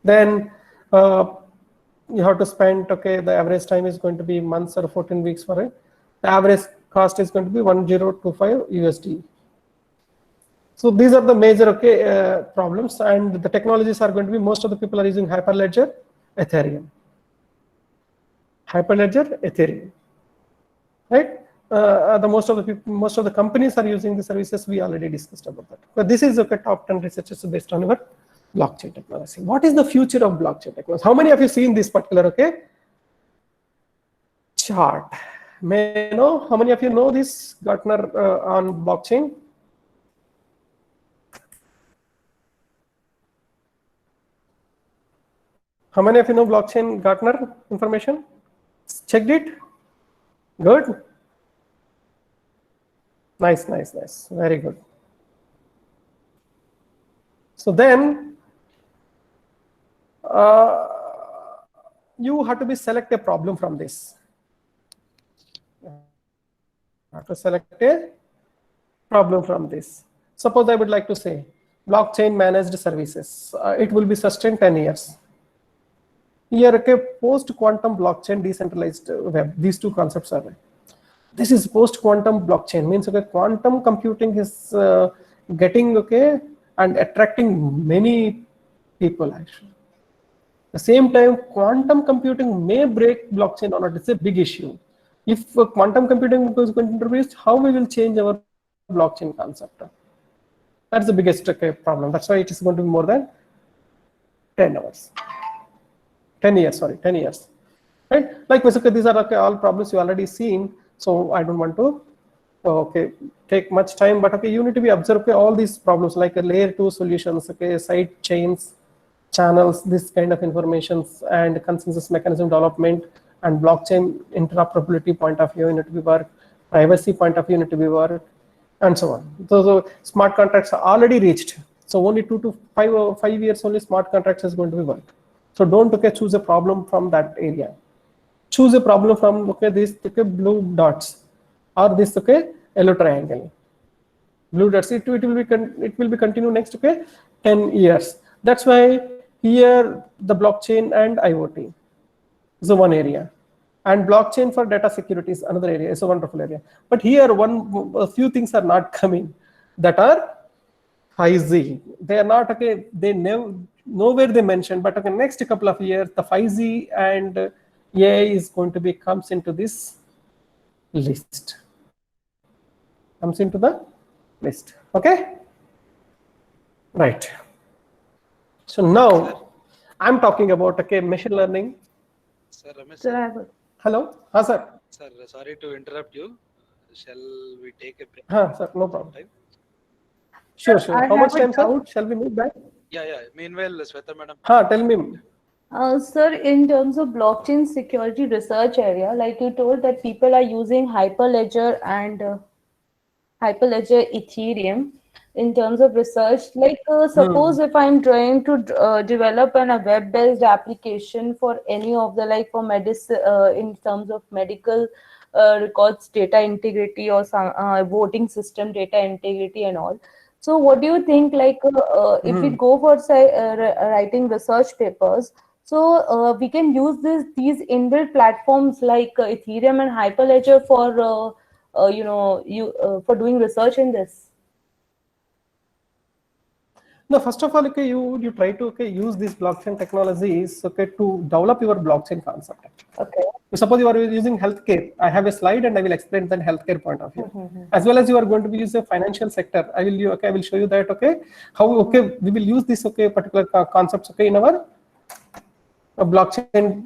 Then you have to spend, the average time is going to be months or 14 weeks for it. The average cost is going to be 1025 USD. So these are the major problems, and the technologies are going to be, most of the people are using Hyperledger, Ethereum. Hyperledger, Ethereum, right? Most of the companies are using the services. We already discussed about that. But this is top 10 researches based on our blockchain technology. What is the future of blockchain technology? How many of you seen this particular chart? May I know how many of you know this Gartner on blockchain? How many of you know blockchain Gartner information? Checked it? Good. Nice. Very good. So then you have to select a problem from this. You have to select a problem from this. Suppose I would like to say blockchain managed services. It will be sustained 10 years. Here, post-quantum blockchain, decentralized web. These two concepts are there. This is post-quantum blockchain, means quantum computing is getting and attracting many people actually. At the same time, quantum computing may break blockchain or not. It's a big issue. If quantum computing is going to introduce, how we will change our blockchain concept? That's the biggest problem. That's why it is going to be more than 10 hours. 10 years, sorry, 10 years. Right? Like these are all problems you already seen. So I don't want to take much time, but you need to be observe all these problems like a layer 2 solutions, side chains, channels, this kind of informations, and consensus mechanism development, and blockchain interoperability point of view need to be worked, privacy point of view need to be worked, and so on. So smart contracts are already reached. So only 2 to 5 years only smart contracts is going to be worked. So don't choose a problem from that area. Choose a problem from these blue dots or this yellow triangle. Blue dots. It will be continue next 10 years. That's why here the blockchain and IoT is one area, and blockchain for data security is another area. It's a wonderful area. But here a few things are not coming that are 5G. They are not They nowhere they mentioned, but next couple of years the 5G and AI is going to be comes into this list. Comes into the list. Okay. Right. So now I'm talking about machine learning. Sir, Ramesh, Sir, hello. Sir. Sir, sorry to interrupt you. Shall we take a break? Sir, no problem. Time? Sure, sure. I How much have a time, sir? doubt. Shall we move back? Yeah. Meanwhile, Sweta madam. Tell me. Sir, in terms of blockchain security research area, like you told that people are using Hyperledger and Hyperledger Ethereum in terms of research. Like, suppose if I'm trying to develop a web-based application for any of the, like for medicine, in terms of medical records data integrity or some voting system data integrity and all. So, what do you think? Like, if we go for say writing research papers, so we can use these inbuilt platforms like Ethereum and Hyperledger for for doing research in this. No, first of all, okay, you try to use these blockchain technologies to develop your blockchain concept. Okay. Suppose you are using healthcare. I have a slide and I will explain that healthcare point of view. As well as you are going to be using financial sector. I will show you that how we will use this particular concepts in our blockchain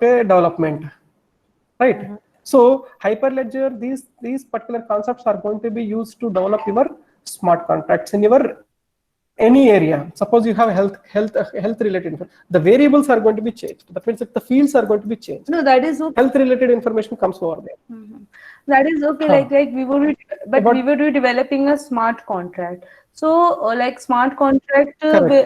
development, right? So Hyperledger, these particular concepts are going to be used to develop your smart contracts in your any area. Suppose you have health related, the variables are going to be changed. That means that the fields are going to be changed. No, that is okay. Health related information comes over there. That is okay. Like we would, we would be developing a smart contract. So like smart contract,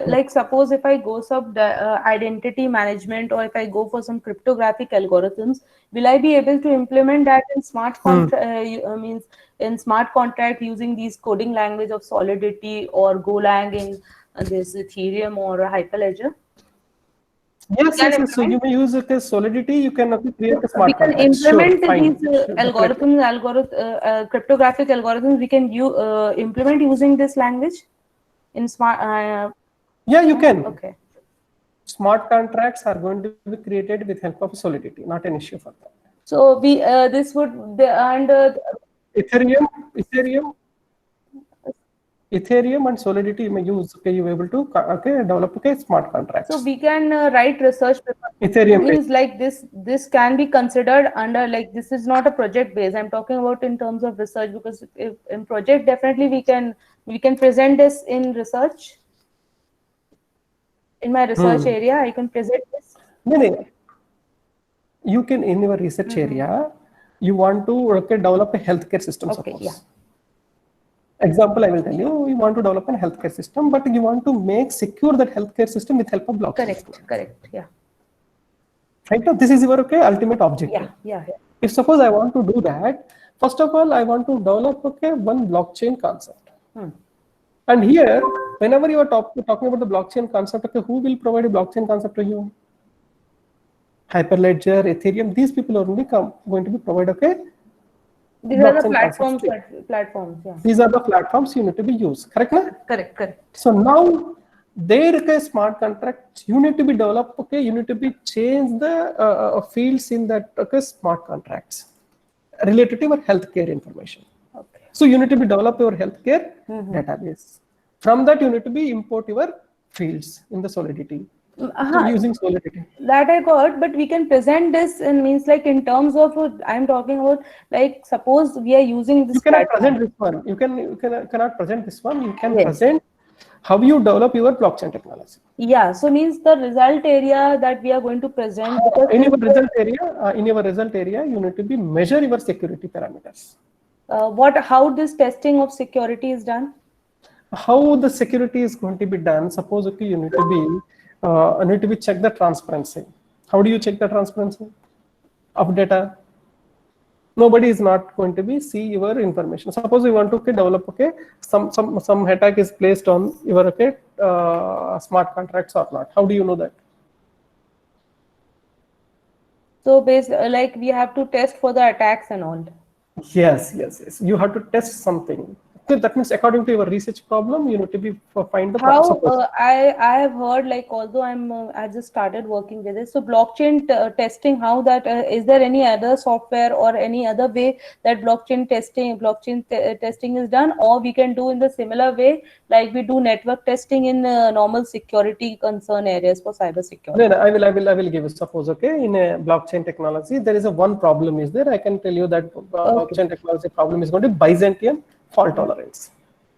like suppose if I go sub identity management or if I go for some cryptographic algorithms, will I be able to implement that in smart contract? Means in smart contract using these coding language of Solidity or Golang in this Ethereum or Hyperledger? Yes. So you may use Solidity. You can create a smart contract. We can implement these algorithms, cryptographic algorithms. We can implement using this language in smart. Yeah, you can. Okay. Smart contracts are going to be created with help of Solidity. Not an issue for that. So we this would be and Ethereum and Solidity you may use. You are able to develop smart contracts. So we can write research paper. Ethereum means like this can be considered under, like, this is not a project base. I'm talking about in terms of research, because if in project definitely we can present this in research. In my research area, I can present this. No. You can, in your research area, you want to develop a healthcare system. Okay, suppose. yeah. Example, I will tell you, you want to develop a healthcare system, but you want to make secure that healthcare system with help of blockchain. Correct, yeah. Right now, this is your ultimate objective. Yeah. If suppose I want to do that, first of all, I want to develop one blockchain concept. And here, whenever you are talking about the blockchain concept, who will provide a blockchain concept to you? Hyperledger, Ethereum, these people are only going to be provided. These are the platforms. Yeah. These are the platforms you need to be used. Correct? Na? Correct. So now their smart contracts you need to be developed. You need to be change the fields in that smart contracts related to your healthcare information. Okay. So you need to be develop your healthcare database. From that you need to be import your fields in the Solidity. So using Solidity. That I got, but we can present this in means like in terms of I'm talking about, like, suppose we are using this. You cannot present this one. You cannot present this one. You can present how you develop your blockchain technology. Yeah. So means the result area that we are going to present. In your result area, you need to be measure your security parameters. How this testing of security is done? How the security is going to be done? Suppose you need to be check the transparency. How do you check the transparency of data? Nobody is not going to be see your information. Suppose you want to develop some attack is placed on your smart contracts or not. How do you know that? So like we have to test for the attacks and all. Yes. You have to test something. Okay, that means according to your research problem, you need to be find the How suppose. I have heard, like, although I just started working with it, so blockchain testing, how that is there any other software or any other way that blockchain testing is done, or we can do in the similar way like we do network testing in normal security concern areas for cyber security? Then I will give you suppose, okay, in a blockchain technology, there is a one problem is there. I can tell you that blockchain technology problem is going to be Byzantine fault tolerance.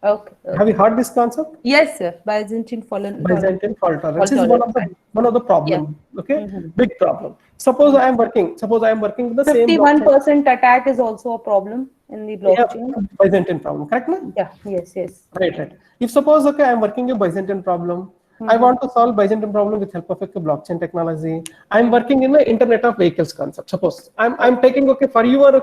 Okay. Have you heard this concept? Yes, sir. Byzantine Byzantine fault tolerance Fault is tolerance. one of the problem. Okay, big problem. Suppose I am working with the same 51% attack is also a problem in the blockchain. yeah, Byzantine problem, correct? No? Yeah. Yes. Right. If suppose, okay, I am working a Byzantine problem. I want to solve Byzantine problem with help of a blockchain technology. I am working in the Internet of Vehicles concept. Suppose I'm taking, okay, for your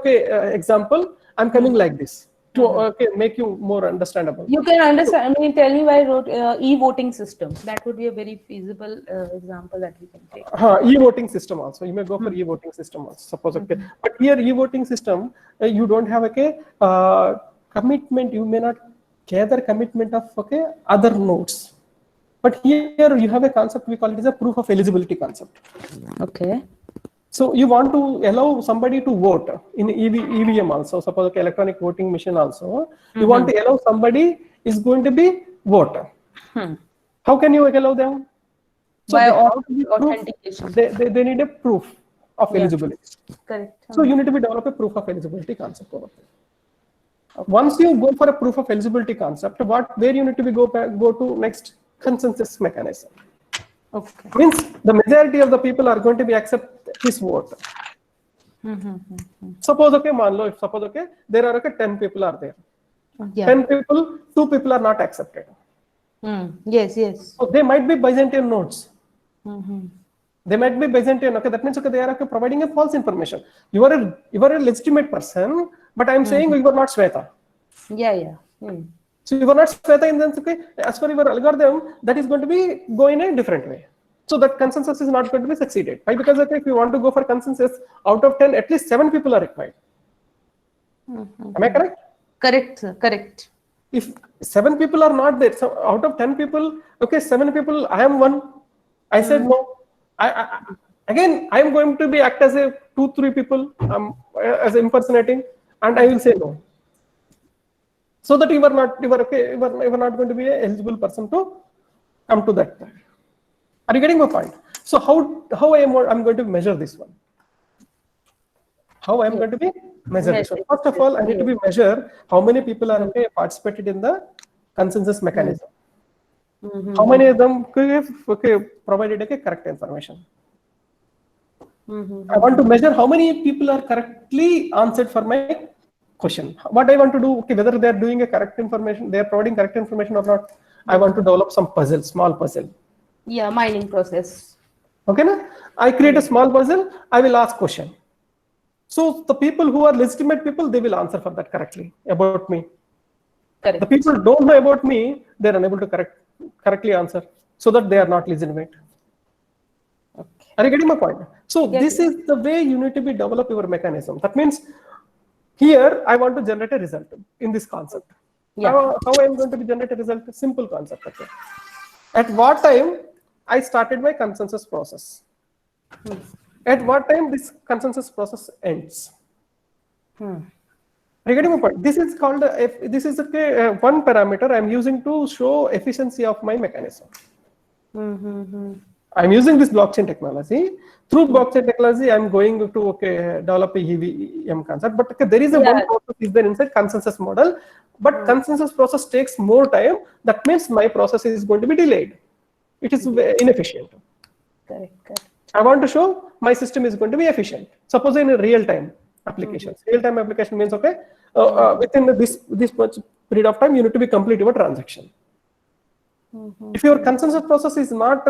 example, I'm coming like this to make you more understandable. You can understand. I mean, tell me why I wrote e-voting system. That would be a very feasible example that we can take. E-voting system also. You may go for e-voting system also. Suppose, okay, but here e-voting system, you don't have commitment. You may not gather commitment of other nodes. But here you have a concept, we call it as a proof of eligibility concept. Okay. So you want to allow somebody to vote in EVM also, suppose electronic voting machine also. You want to allow somebody is going to be voter. How can you allow them? So By authentication. They need a proof of eligibility. Correct. So you need to develop a proof of eligibility concept over there. Once you go for a proof of eligibility concept, where you need to go to next? Consensus mechanism. Okay. Means the majority of the people are going to be accept his vote. Suppose, okay, there are 10 people are there. Yeah. 10 people, 2 people are not accepted. Yes. So they might be Byzantine nodes. They might be Byzantine. Okay, that means they are providing a false information. You are a legitimate person, but I am saying you are not Shweta. Yeah. So you are not Shweta in the sense, okay, as per your algorithm, that is going to be go in a different way. So that consensus is not going to be succeeded. Why? Because if you want to go for consensus, out of 10, at least 7 people are required. Am I correct? Correct, sir. Correct. If 7 people are not there, so out of 10 people, okay, 7 people, I am one. I said no. I am going to be act as a 2-3 people as impersonating, and I will say no. So that you are not going to be an eligible person to come to that. Are you getting my point? So how I'm going to measure this one? How I'm going to be measure this one? First of all, I need to be measure how many people are participated in the consensus mechanism. How many of them provided correct information? I want to measure how many people are correctly answered for my question. What I want to do, whether they are doing a correct information, they are providing correct information or not. I want to develop some puzzle, small puzzle. Yeah, mining process. Okay, na? I create a small puzzle. I will ask question. So the people who are legitimate people, they will answer for that correctly about me. Correct. The people who don't know about me, they are unable to correctly answer, so that they are not legitimate. Okay. Are you getting my point? So this is the way you need to be develop your mechanism. That means here I want to generate a result in this concept. Yeah. How I am going to be generate a result? Simple concept. Okay. At what time I started my consensus process? At what time this consensus process ends? Are you getting my point? This is called one parameter I am using to show efficiency of my mechanism. I'm using this blockchain technology. Through blockchain technology, I'm going to develop a EVM concept. But there is one process is there inside consensus model. But consensus process takes more time. That means my process is going to be delayed. It is inefficient. Correct. I want to show my system is going to be efficient. Suppose in a real-time applications. Real-time application means within this much period of time, you need to be complete your transaction. If your consensus process is not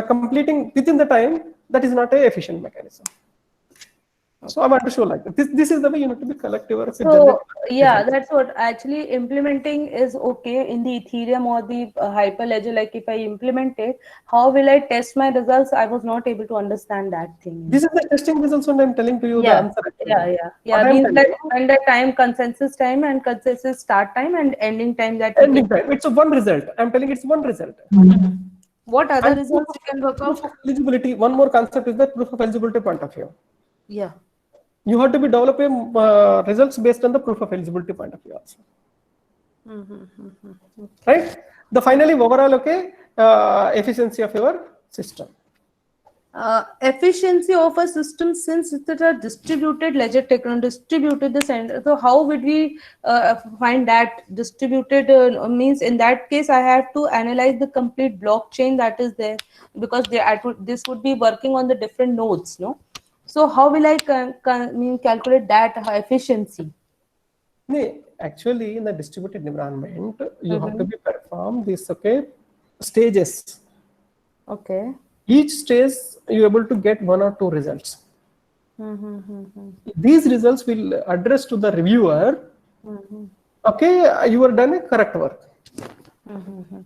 completing within the time, that is not an efficient mechanism. So I want to show like that. This is the way you need to be collective. So yeah, that's what actually implementing is okay in the Ethereum or the Hyperledger. Like if I implement it, how will I test my results? I was not able to understand that thing. This is the testing results, and I'm telling to you the answer. Yeah. What I'm Means that telling you, and the consensus time and consensus start time and ending time that we ending get. time. It's a one result. I'm telling it's one result. What other And results you can work proof out? of eligibility. One more concept is that proof of eligibility point of view. Yeah. You have to be developing results based on the proof of eligibility point of view also. Right? The finally overall efficiency of your system. Efficiency of a system since it's a distributed ledger technology, distributed the center. So how would we find that distributed means in that case I have to analyze the complete blockchain that is there because this would be working on the different nodes, no? So how will I calculate that efficiency? No, actually, in the distributed environment, you have to Mm-hmm. be perform these stages. Okay. Each stage you able to get one or two results. Mm-hmm. These results will address to the reviewer. Mm-hmm. Okay, you are done a correct work. Mm-hmm.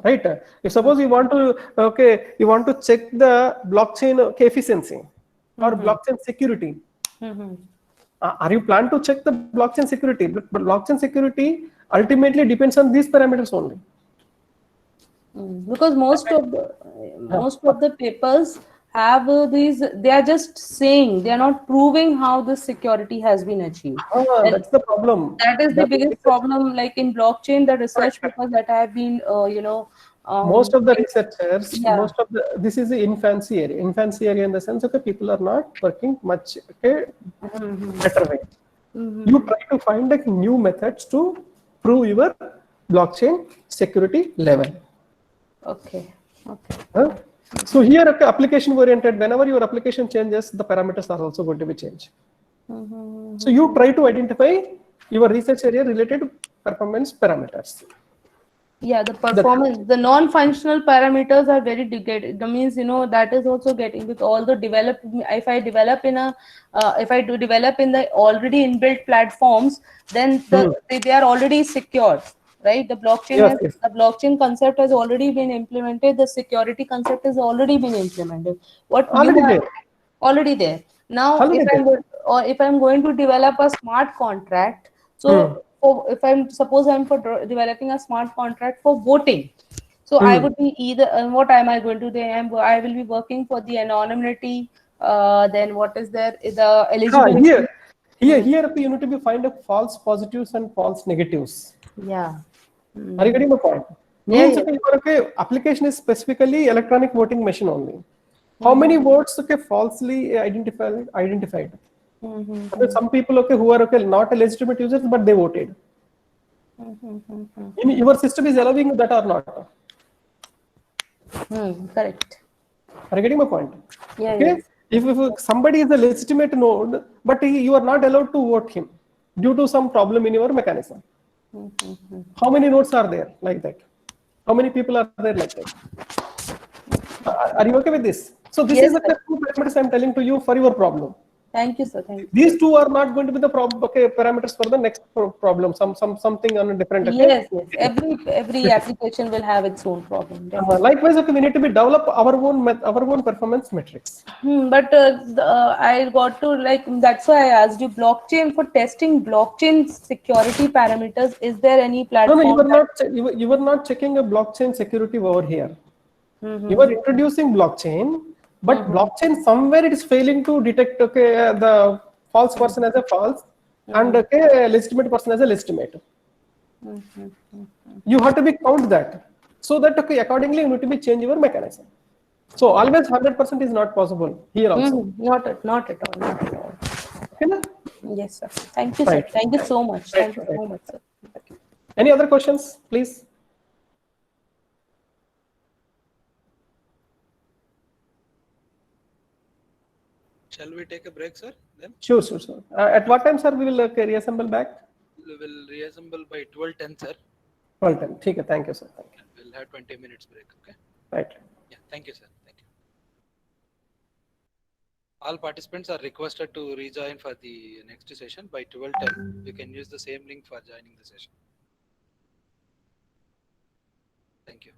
Right? If suppose you want to you want to check the blockchain efficiency or blockchain security. Mm-hmm. Are you plan to check the blockchain security? But blockchain security ultimately depends on these parameters only. Because most of the papers have these, they are just saying, they are not proving how the security has been achieved, and That's the problem. that is the That biggest research, problem. Like in blockchain, the correct, research correct. papers that have been Most of the researchers, yeah. this is the infancy area. Infancy area in the sense, people are not working much, better way. You try to find new methods to prove your blockchain security level. Okay. Huh? So here, application oriented, whenever your application changes, the parameters are also going to be changed. So you try to identify your research area related performance parameters. Yeah, the performance, the non-functional parameters are very degraded. That means, that is also getting with all the develop. If I develop in a, if I do develop in the already inbuilt platforms, then they are already secured, right? Yes, yes. The blockchain concept has already been implemented. The security concept has already been implemented. What you Already are there. already there. Now, Already there. if I'm going to develop a smart contract, so if I'm suppose I'm developing a smart contract for voting, so I would be either what am I going to do? I will be working for the anonymity. Then what is there? The eligibility. Here, you need to be find false positives and false negatives. Yeah. Are you getting my point? Yeah. Means Yeah. your application is specifically electronic voting machine only. How many votes falsely identified? Some people who are not a legitimate users but they voted. Your system is allowing that or not? Correct. Are you getting my point? Yeah. Okay. Yes. If somebody is a legitimate node, but you are not allowed to vote him due to some problem in your mechanism. How many nodes are there like that? How many people are there like that? Are you okay with this? So this is Yes, the sir. two parameters I'm telling to you for your problem. Thank you, sir. Thank you. These two are not going to be the parameters for the next problem. Something on a different. Okay. Yes. Yes. Every application will have its own problem. Definitely. Likewise, we need to be develop our own performance metrics. But I got to like that's why I asked you blockchain for testing blockchain security parameters. Is there any No, you platform are that? not. You are not checking a blockchain security over here. You are introducing blockchain, but blockchain somewhere it is failing to detect the false person as a false and a legitimate person as a legitimate. You have to be count that so that accordingly you need to be change your mechanism. So always 100% is not possible here also. Not at all. Not at all. Okay, na? Yes, sir. Thank you, sir. Right. Thank you so much. Right. Thank you Right. so much, sir. Any other questions, please? Shall we take a break, sir? Then Sure. At what time, sir, we will reassemble back? we will reassemble by 12:10, sir. 12:10. Okay, thank you, sir. Thank you. We'll have 20 minutes break. Okay. Right. Yeah. Thank you, sir. Thank you. All participants are requested to rejoin for the next session by 12:10. You can use the same link for joining the session. Thank you.